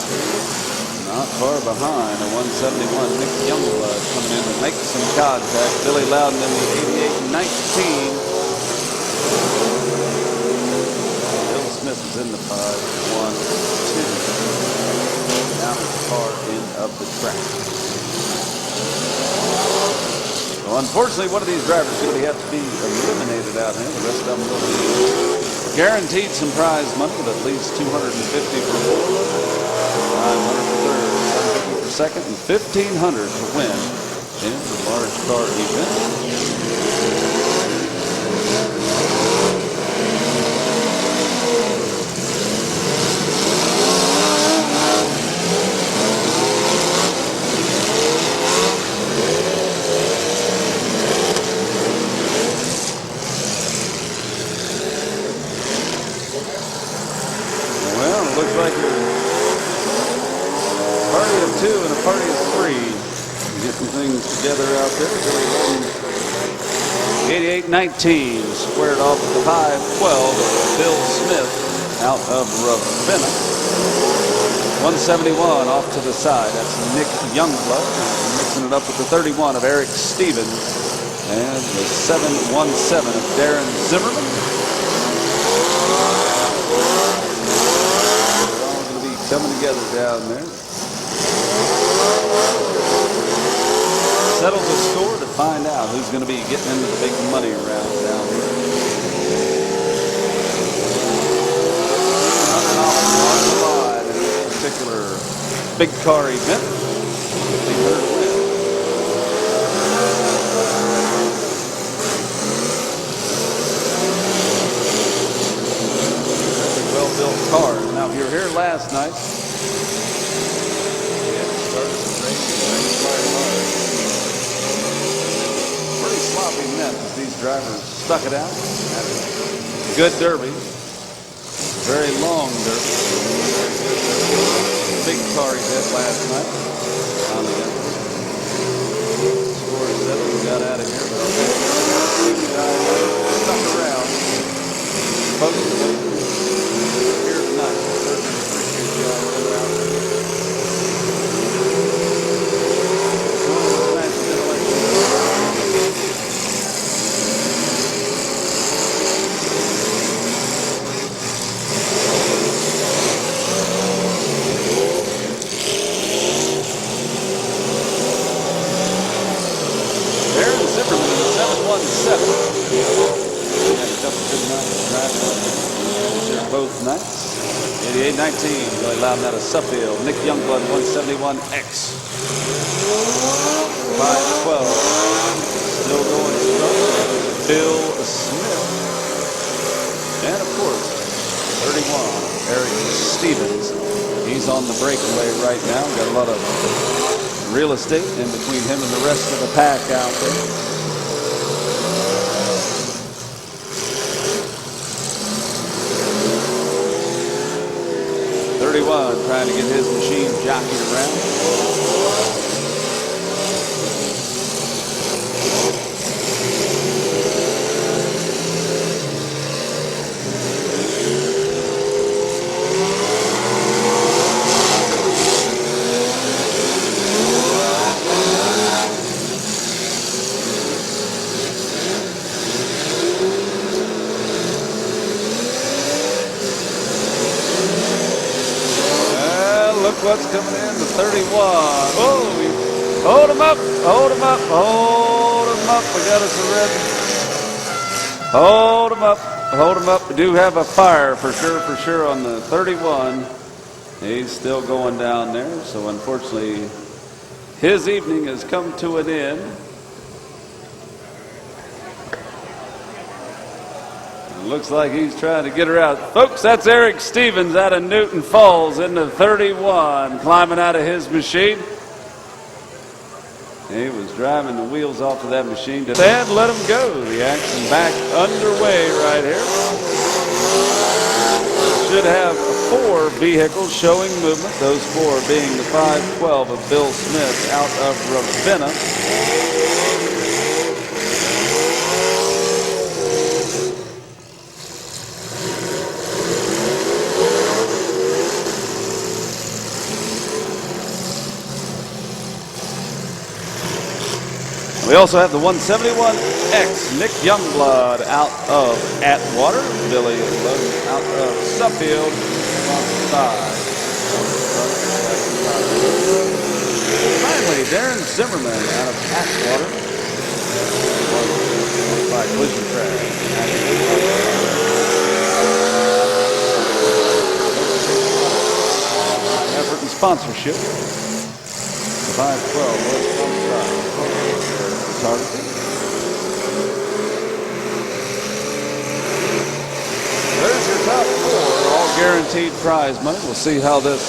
Not far behind. A 171 Nick Youngblood coming in to make some contact. Billy Loudon in the 8819. Bill Smith is in the 5-1-2. Down the far end of the track. Well, unfortunately, one of these drivers is going to have to be eliminated out here. The rest of them will be guaranteed some prize money with at least $250 for fourth, $500 for third, $750 for second, and $1,500 to win in the large car event. Looks like a party of 2 and a party of 3. Getting things together out there. 8819 squared off with the 512. Bill Smith out of Ravenna. 171 off to the side. That's Nick Youngblood. Mixing it up with the 31 of Eric Stevens. And the 717 of Darren Zimmerman. Coming together down there. Settle the score to find out who's going to be getting into the big money round down there. On in this particular big car event. Well-built cars. Now, if you were here last night, pretty sloppy net as these drivers stuck it out. Good derby. Very long derby. Big car event last night. Score 7, we got out of here. Stuck around. Folks, here tonight. Certainly appreciate y'all coming out there. Darren Zimmerman, 717. Had a couple good nights there both nights. 8819, Billy Loudon out of Suffield. Nick Youngblood, 171X. 512. Still going strong. Bill Smith. And of course, 31, Eric Stevens He's on the breakaway right now. Got a lot of real estate in between him and the rest of the pack out there. Trying to get his machine jockeyed around. What's coming in? The 31. Oh, hold him up. Hold him up. Hold him up. We got us a red. Hold him up. Hold him up. We do have a fire for sure on the 31. He's still going down there. So unfortunately, his evening has come to an end. Looks like he's trying to get her out. Folks, that's Eric Stevens out of Newton Falls in the 31, climbing out of his machine. He was driving the wheels off of that machine. And let him go. The action back underway right here. Should have 4 vehicles showing movement. Those 4 being the 512 of Bill Smith out of Ravenna. We also have the 171X, Nick Youngblood out of Atwater, Billy Logan out of Suffield, finally, Darren Zimmerman out of Atwater, by collision track. Effort and sponsorship. The 512 was sponsored by There's your top 4, all guaranteed prize money. We'll see how this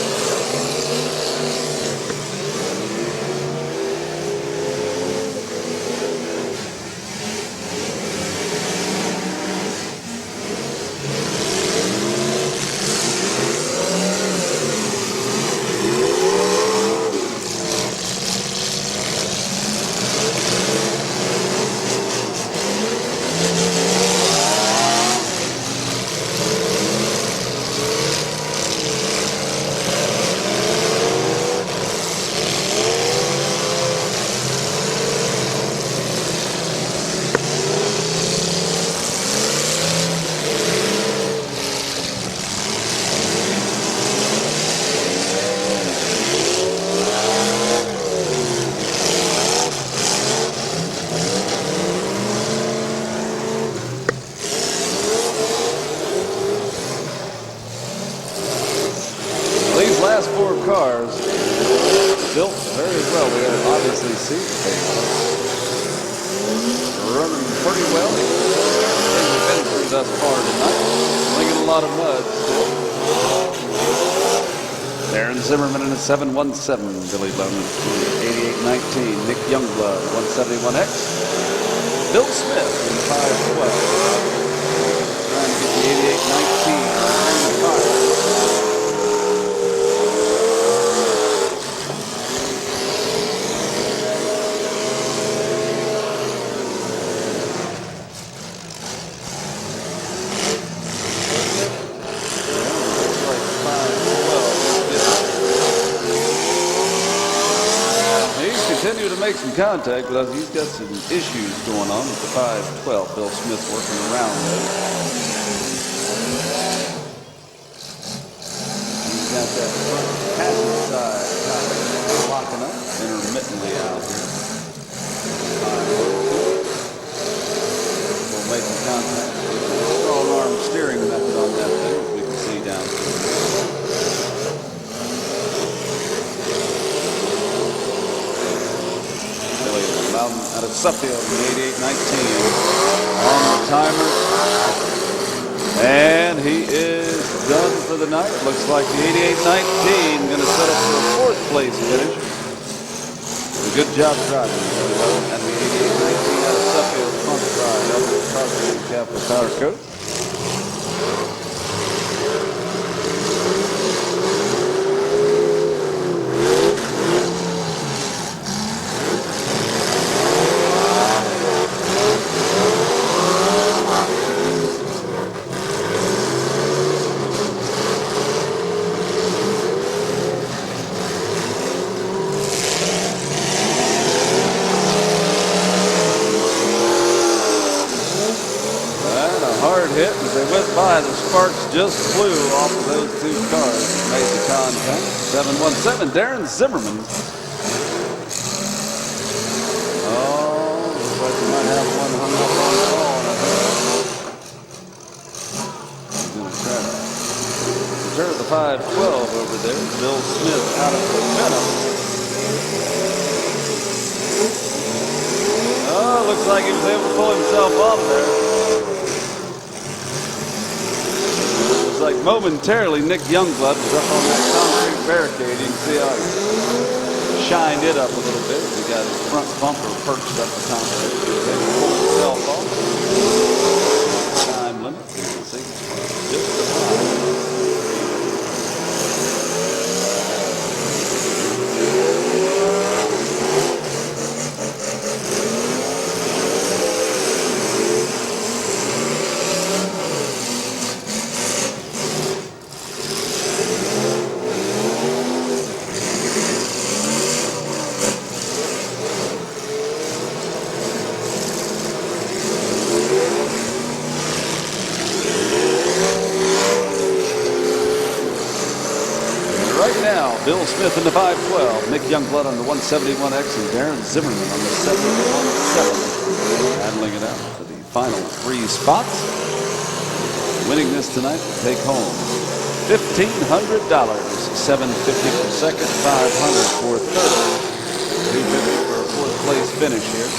last 4 cars built very well. We obviously see running pretty well. They've been through thus far tonight. Slinging a lot of mud still. Darren Zimmerman in a 717. Billy Loman 8819. Nick Youngblood 171X. Bill Smith in the 512. Trying to get the 8819 in the fire. Continue to make some contact, but he's got some issues going on with the 512. Bill Smith working around those. He's got that front passenger side locking up intermittently out here. We'll make some contact. Strong arm steering method on that thing, as we can see down here. Out of Suffield in 8819 on the timer, and he is done for the night. It looks like the 88-19 going to settle for a fourth place finish. A good job driving. And the 88-19 out of Suffield sponsored by Elvis Carpenter and Capital Powder Coat. Hit as they went by, the sparks just flew off of those two cars. Made the contact. 717, Darren Zimmerman. Oh, looks like we might have one hung up on the wall. He's going to try to return the 512 over there. Bill Smith out of momentum. Oh, looks like he was able to pull himself off there. Like momentarily Nick Youngblood was up on that concrete barricade. You can see how he shined it up a little bit. He got his front bumper perched up the concrete. He was able to pull himself off. Time limit. You can see just fine. Bill Smith in the 512, Nick Youngblood on the 171X, and Darren Zimmerman on the 717. Handling it out for the final three spots. Winning this tonight will take home $1,500, $750 for second, $500 for third, $250 for a fourth place finish here.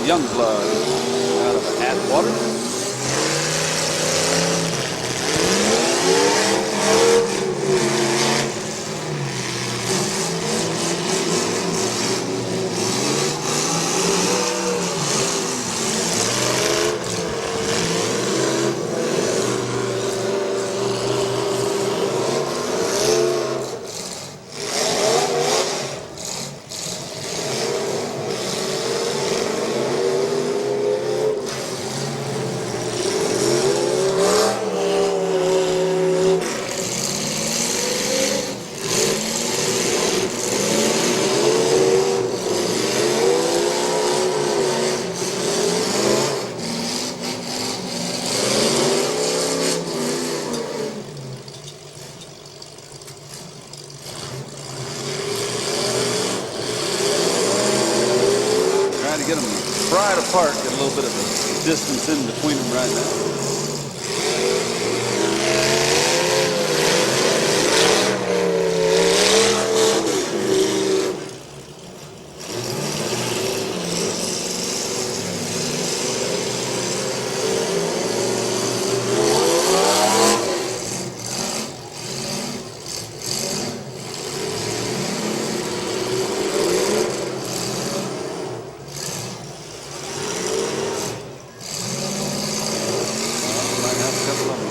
Youngblood out of Atwater. Get them pried apart, get a little bit of a distance in between them right now.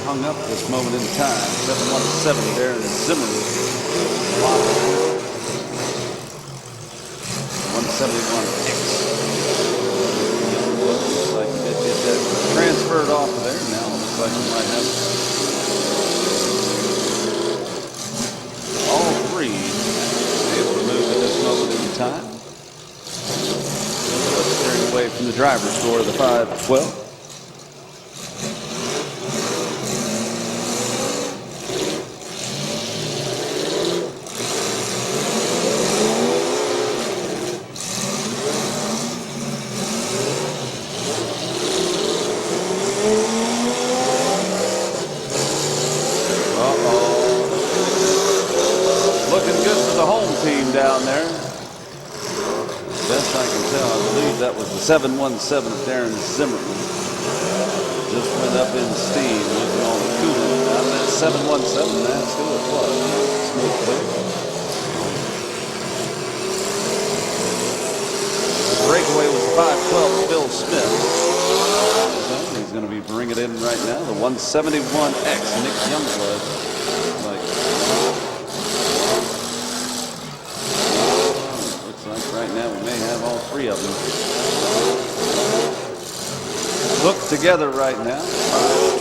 Hung up this moment in time. 717 there in Zimmerman. 171X. Looks like he did get that transferred off of there. Now it looks like we might have for the 5-12. Looking good for the home team down there. Best I can tell, I believe that was the 717 of Darren Zimmerman. Just went up in steam, losing all the coolant out of that 717. That's who it was. Smoke clear. Breakaway was the 512 Bill Smith. So he's going to be bringing it in right now. The 171X Nick Youngblood. Right now we may have all three of them hooked together right now.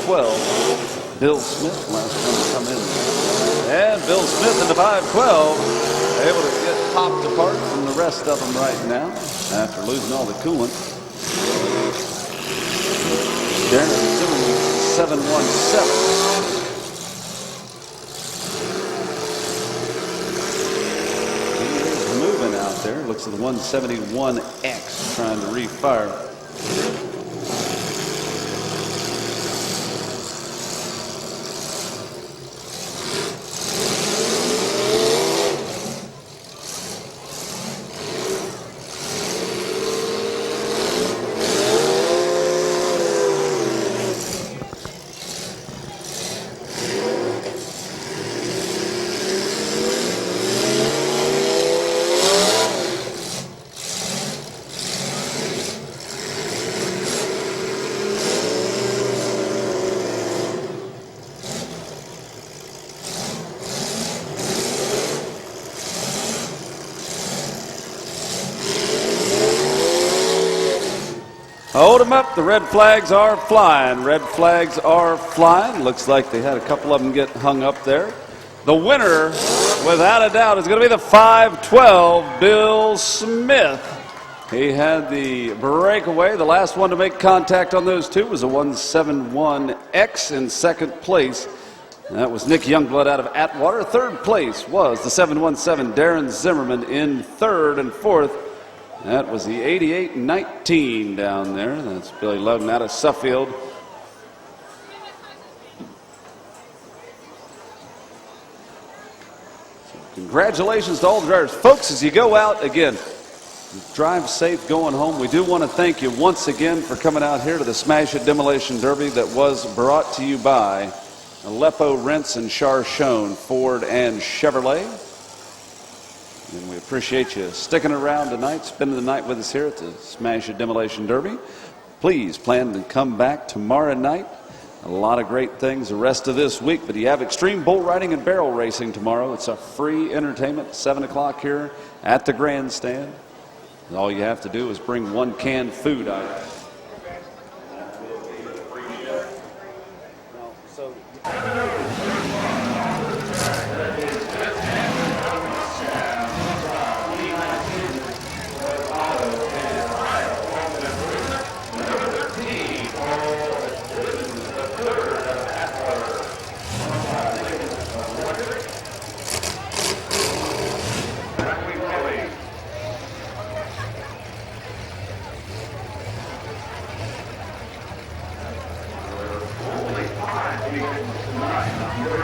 512 Bill Smith, last one to come in. And Bill Smith in the 512 able to get popped apart from the rest of them right now after losing all the coolant. Darren Zimmerman 717. Out there. Looks at the 171X trying to refire. Hold them up. The red flags are flying. Red flags are flying. Looks like they had a couple of them get hung up there. The winner, without a doubt, is going to be the 512 Bill Smith. He had the breakaway. The last one to make contact on those two was a 171X in second place. That was Nick Youngblood out of Atwater. Third place was the 717 Darren Zimmerman in third, and fourth, that was the 8819 down there. That's Billy Loden out of Suffield. So congratulations to all the drivers. Folks, as you go out, again, drive safe going home. We do want to thank you once again for coming out here to the Smash It Demolition Derby that was brought to you by Aleppo Rents and Charshone Ford and Chevrolet. And we appreciate you sticking around tonight, spending the night with us here at the Smash It Demolition Derby. Please plan to come back tomorrow night. A lot of great things the rest of this week, but you have extreme bull riding and barrel racing tomorrow. It's a free entertainment, 7 o'clock here at the grandstand. And all you have to do is bring one canned food item.
Tonight,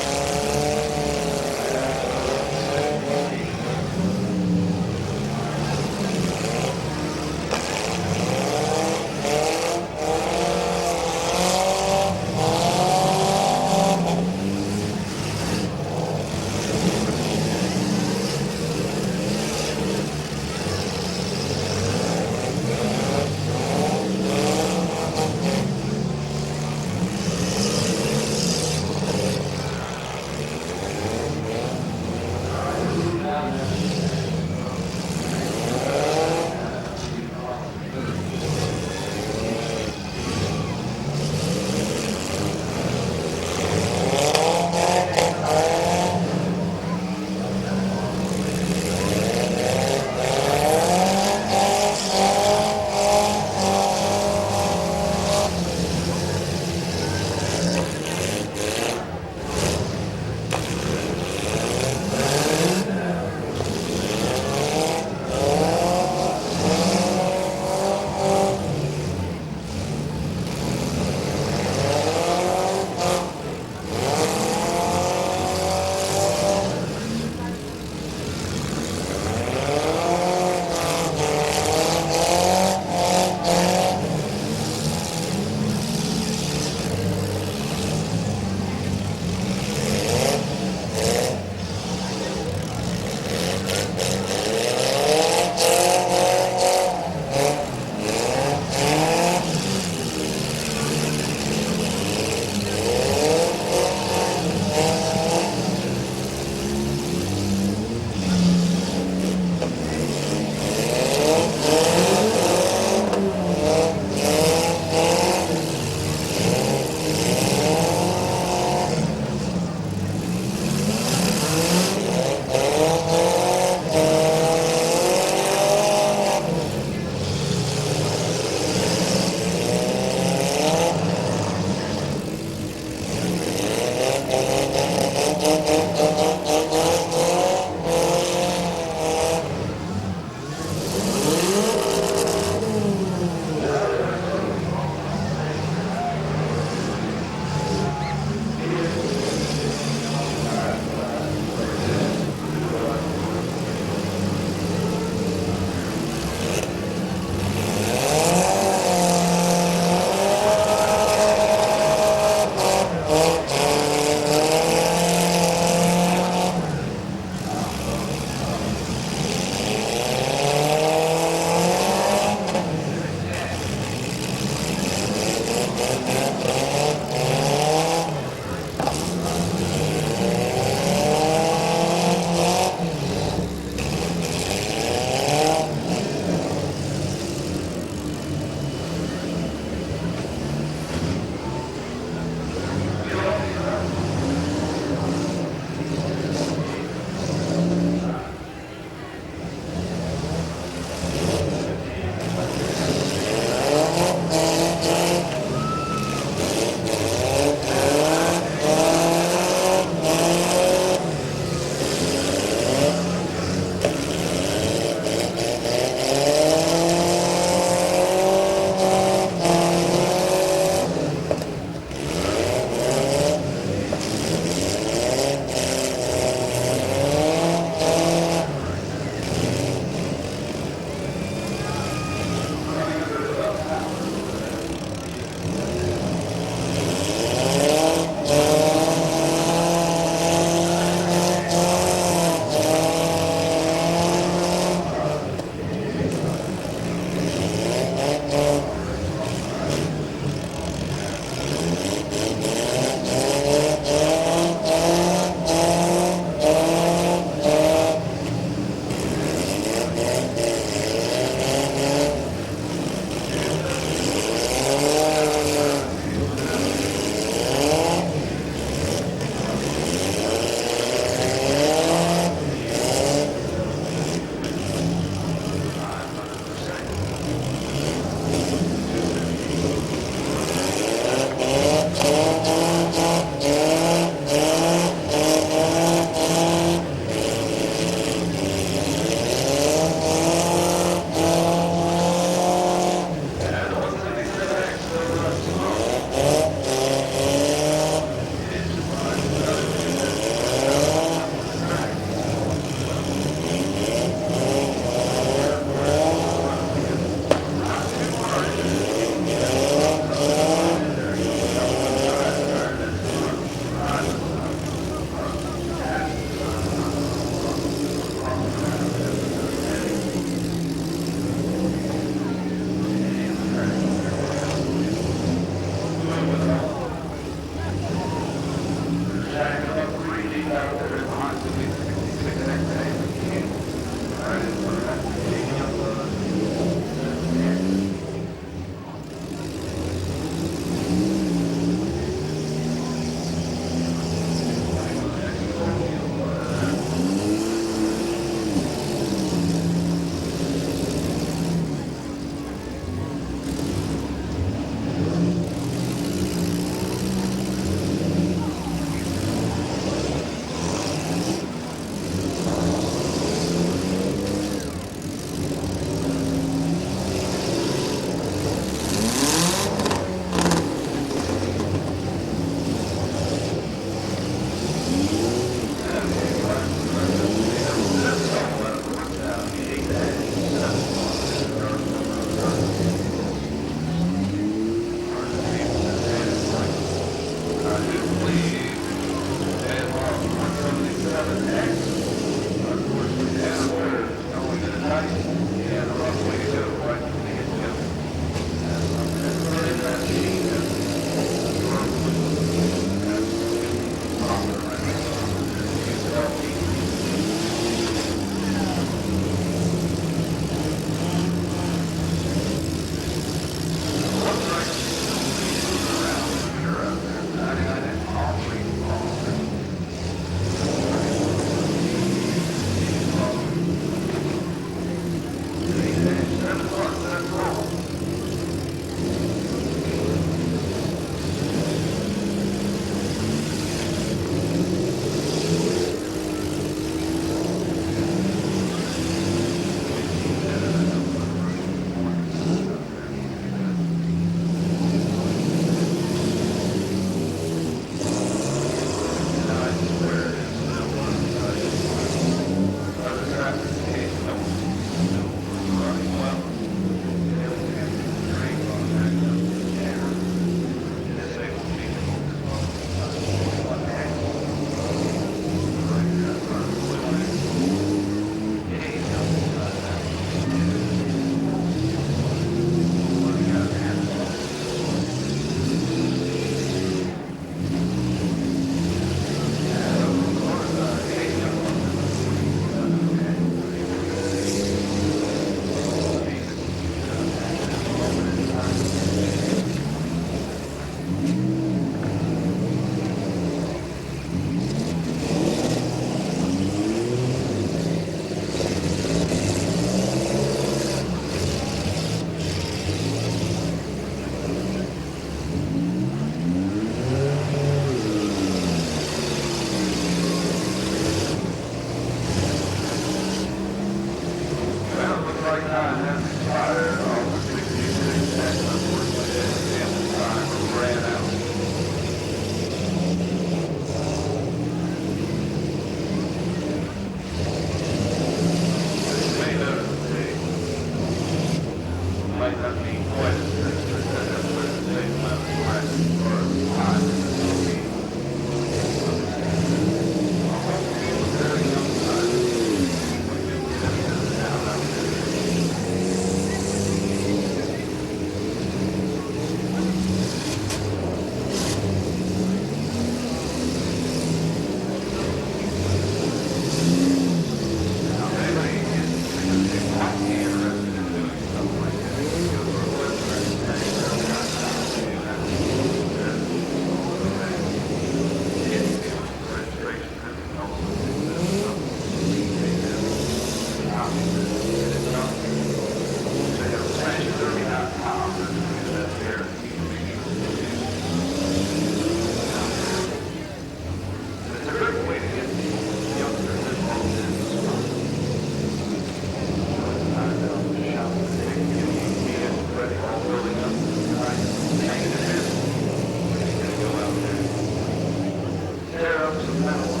Tear up some metal.